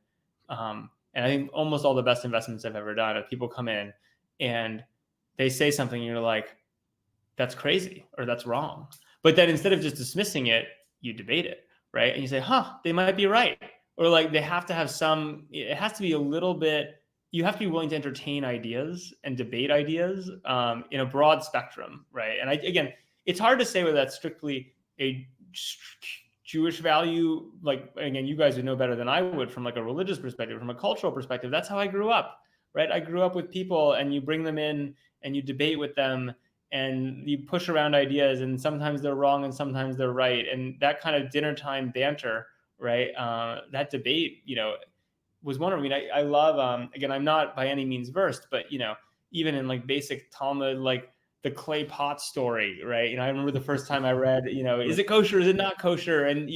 and I think almost all the best investments I've ever done, people come in and they say something and you're like, that's crazy or that's wrong. But then instead of just dismissing it, you debate it, right? And you say, they might be right. Or like they have to have it has to be a little bit, you have to be willing to entertain ideas and debate ideas in a broad spectrum, right? And again, it's hard to say whether that's strictly a Jewish value. Like, again, you guys would know better than I would from like a religious perspective, from a cultural perspective. That's how I grew up, right? I grew up with people and you bring them in and you debate with them and you push around ideas, and sometimes they're wrong and sometimes they're right. And that kind of dinner time banter, right? That debate, was one of, I love, again, I'm not by any means versed, but, even in like basic Talmud, like the clay pot story, right? I remember the first time I read, is it kosher? Is it not kosher? And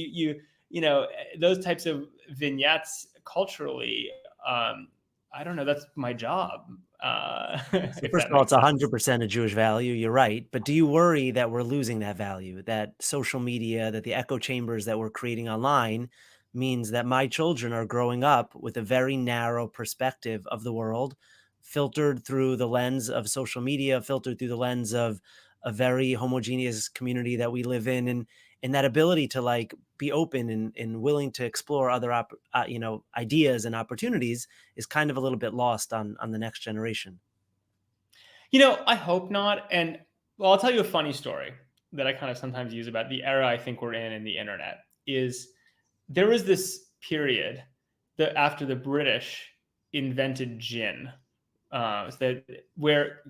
those types of vignettes culturally, I don't know, that's my job. So first of all, it's 100% a Jewish value. You're right. But do you worry that we're losing that value, that social media, that the echo chambers that we're creating online means that my children are growing up with a very narrow perspective of the world, filtered through the lens of social media, filtered through the lens of a very homogeneous community that we live in, and that ability to like be open and willing to explore other ideas and opportunities is kind of a little bit lost on the next generation. I hope not. And well, I'll tell you a funny story that I kind of sometimes use about the era I think we're in the internet. Is there was this period that after the British invented gin, where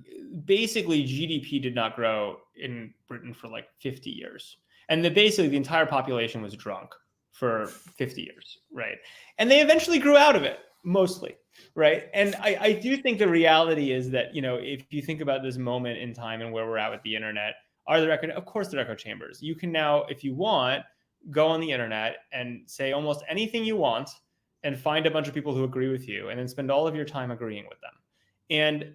basically GDP did not grow in Britain for like 50 years. And basically the entire population was drunk for 50 years, right? And they eventually grew out of it, mostly, right? And I do think the reality is that, if you think about this moment in time and where we're at with the internet, of course there are echo chambers. You can now, if you want, go on the internet and say almost anything you want and find a bunch of people who agree with you and then spend all of your time agreeing with them. And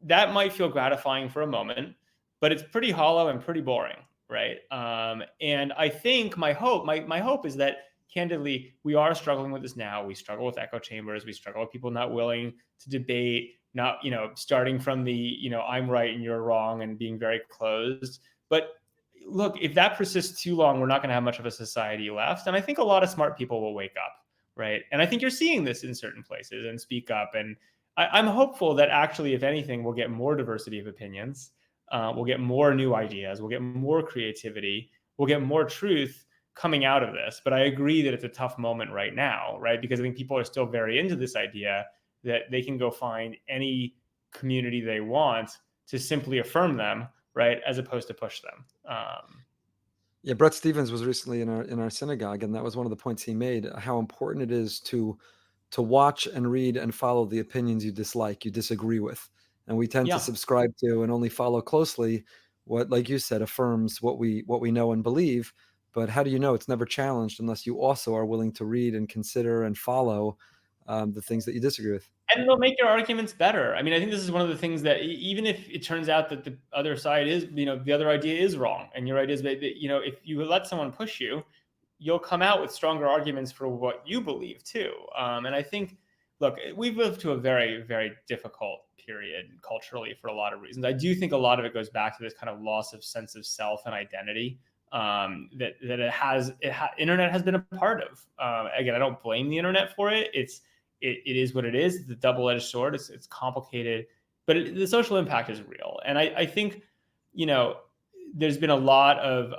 that might feel gratifying for a moment, but it's pretty hollow and pretty boring, right? And I think my hope is that, candidly, we are struggling with this now. We struggle with echo chambers. We struggle with people not willing to debate, not, starting from the, I'm right and you're wrong and being very closed. But look, if that persists too long, we're not going to have much of a society left. And I think a lot of smart people will wake up, right? And I think you're seeing this in certain places and speak up. And I'm hopeful that actually, if anything, we'll get more diversity of opinions. We'll get more new ideas. We'll get more creativity. We'll get more truth coming out of this. But I agree that it's a tough moment right now, right? Because I think people are still very into this idea that they can go find any community they want to simply affirm them, right? As opposed to push them. Yeah, Brett Stevens was recently in our synagogue, and that was one of the points he made, how important it is to watch and read and follow the opinions you dislike, you disagree with. And we tend to subscribe to and only follow closely what, like you said, affirms what we know and believe. But how do you know it's never challenged unless you also are willing to read and consider and follow the things that you disagree with? And they'll make your arguments better. I mean, I think this is one of the things that even if it turns out that the other side is, the other idea is wrong and your idea is that, if you let someone push you, you'll come out with stronger arguments for what you believe too. And I think, look, we've lived to a very, very difficult period culturally for a lot of reasons. I do think a lot of it goes back to this kind of loss of sense of self and identity that internet has been a part of. Again, I don't blame the internet for it. It is what it is. It's a double-edged sword. It's complicated, but the social impact is real. And I think, there's been a lot of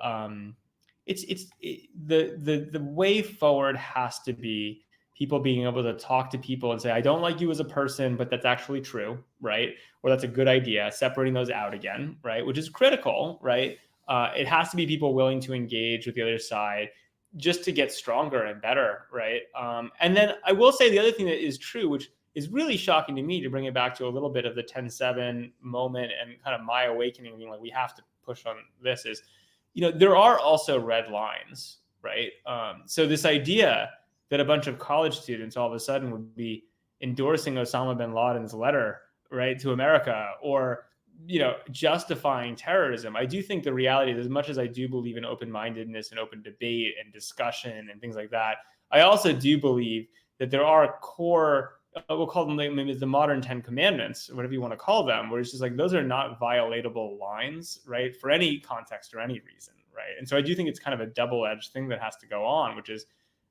the way forward has to be people being able to talk to people and say, I don't like you as a person, but that's actually true, right? Or that's a good idea, separating those out again, right? Which is critical, right? It has to be people willing to engage with the other side just to get stronger and better, right? And then I will say the other thing that is true, which is really shocking to me, to bring it back to a little bit of the 10/7 moment and kind of my awakening, being like, we have to push on this, is, there are also red lines, right? So this idea that a bunch of college students all of a sudden would be endorsing Osama bin Laden's letter, right, to America, or, justifying terrorism. I do think the reality is, as much as I do believe in open-mindedness and open debate and discussion and things like that, I also do believe that there are core, we'll call them maybe the modern 10 commandments, whatever you want to call them, where it's just like, those are not violatable lines, right, for any context or any reason, right? And so I do think it's kind of a double-edged thing that has to go on, which is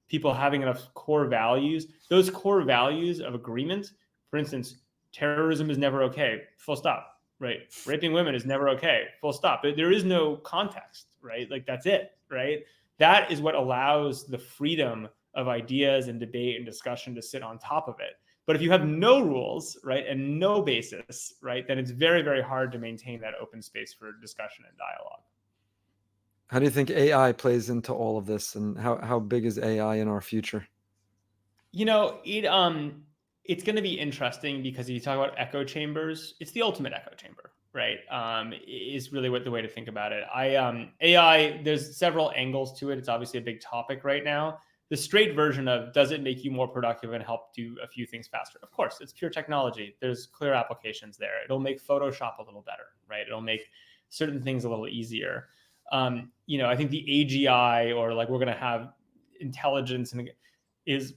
people having enough core values, those core values of agreement. For instance, terrorism is never okay, full stop, right? Raping women is never okay, full stop. But there is no context, right? Like, that's it, right? That is what allows the freedom of ideas and debate and discussion to sit on top of it. But if you have no rules, right, and no basis, right, then it's very, very hard to maintain that open space for discussion and dialogue. How do you think AI plays into all of this, and how big is AI in our future? It's going to be interesting, because if you talk about echo chambers, it's the ultimate echo chamber, right? Is really what the way to think about it. AI, there's several angles to it. It's obviously a big topic right now. The straight version of, does it make you more productive and help do a few things faster? Of course, it's pure technology. There's clear applications there. It'll make Photoshop a little better, right? It'll make certain things a little easier. I think the AGI, or like, we're going to have intelligence, and is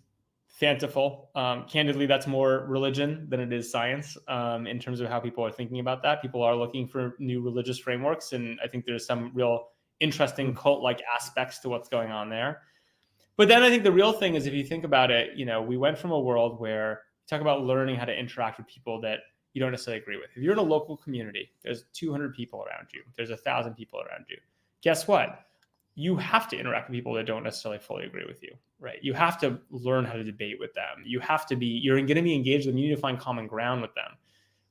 fanciful. Candidly, that's more religion than it is science, in terms of how people are thinking about that. People are looking for new religious frameworks, and I think there's some real interesting cult-like aspects to what's going on there. But then I think the real thing is, if you think about it, we went from a world where you talk about learning how to interact with people that you don't necessarily agree with. If you're in a local community, there's 200 people around you, there's 1,000 people around you. Guess what? You have to interact with people that don't necessarily fully agree with you, right? You have to learn how to debate with them. You're going to be engaged with them. You need to find common ground with them.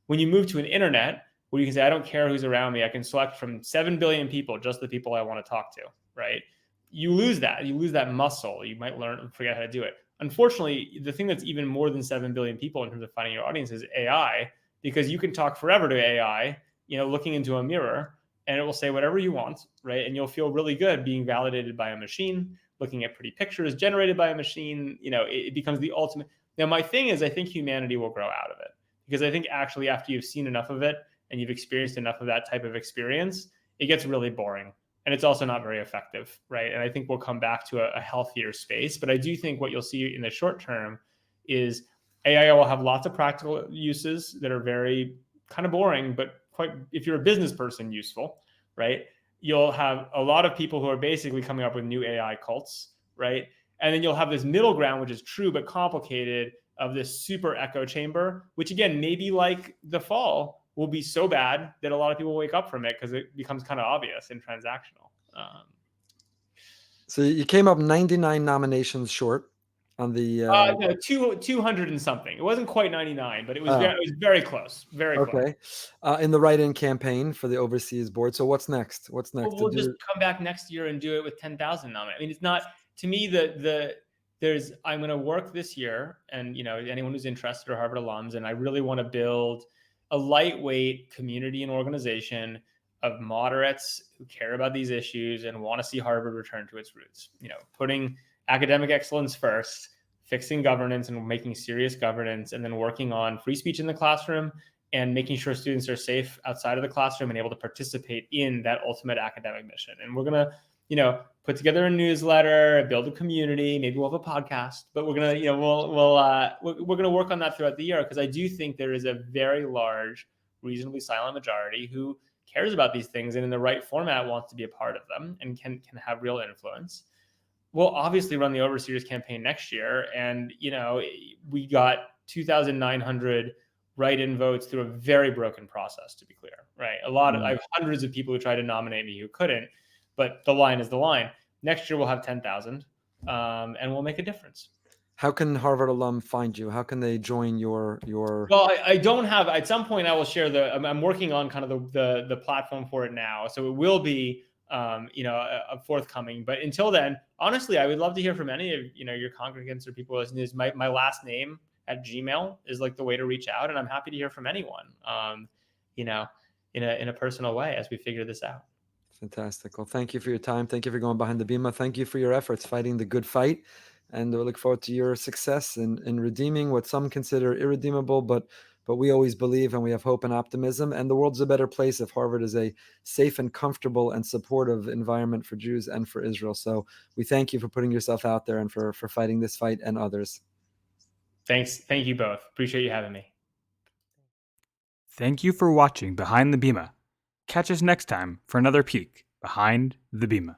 When you move to an internet where you can say, I don't care who's around me, I can select from 7 billion people, just the people I want to talk to, right? You lose that muscle. You might learn and forget how to do it. Unfortunately, the thing that's even more than 7 billion people in terms of finding your audience is AI, because you can talk forever to AI, looking into a mirror, and it will say whatever you want, right? And you'll feel really good being validated by a machine, looking at pretty pictures generated by a machine. It becomes the ultimate. Now, my thing is, I think humanity will grow out of it, because I think actually, after you've seen enough of it and you've experienced enough of that type of experience, it gets really boring. And it's also not very effective, right? And I think we'll come back to a healthier space. But I do think what you'll see in the short term is AI will have lots of practical uses that are very kind of boring, but quite, if you're a business person, useful, right? You'll have a lot of people who are basically coming up with new AI cults, right? And then you'll have this middle ground, which is true but complicated, of this super echo chamber, which again, maybe like the fall, will be so bad that a lot of people wake up from it, because it becomes kind of obvious and transactional. So you came up 99 nominations short on the... No, 200 and something. It wasn't quite 99, but it was very close. Very close. In the write-in campaign for the overseas board. So what's next? Well, we'll just come back next year and do it with 10,000 nominations. I mean, it's not, to me, I'm going to work this year, and anyone who's interested are Harvard alums, and I really want to build a lightweight community and organization of moderates who care about these issues and want to see Harvard return to its roots. Putting academic excellence first, fixing governance and making serious governance, and then working on free speech in the classroom and making sure students are safe outside of the classroom and able to participate in that ultimate academic mission. And we're going to put together a newsletter, build a community. Maybe we'll have a podcast, but we're gonna, we're gonna work on that throughout the year, because I do think there is a very large, reasonably silent majority who cares about these things and in the right format wants to be a part of them and can have real influence. We'll obviously run the Overseers campaign next year, and we got 2,900 write-in votes through a very broken process. To be clear, right? I have hundreds of people who tried to nominate me who couldn't, but the line is the line. Next year we'll have 10,000, and we'll make a difference. How can Harvard alum find you? How can they join your? Well, I don't have. At some point, I will share I'm working on kind of the platform for it now, so it will be a forthcoming. But until then, honestly, I would love to hear from any of your congregants or people listening. My last name at Gmail is like the way to reach out, and I'm happy to hear from anyone. In a personal way as we figure this out. Fantastic. Well, thank you for your time. Thank you for going behind the Bima. Thank you for your efforts fighting the good fight. And we look forward to your success in redeeming what some consider irredeemable, but we always believe, and we have hope and optimism. And the world's a better place if Harvard is a safe and comfortable and supportive environment for Jews and for Israel. So we thank you for putting yourself out there and for fighting this fight and others. Thanks. Thank you both. Appreciate you having me. Thank you for watching Behind the Bima. Catch us next time for another peek behind the Bima.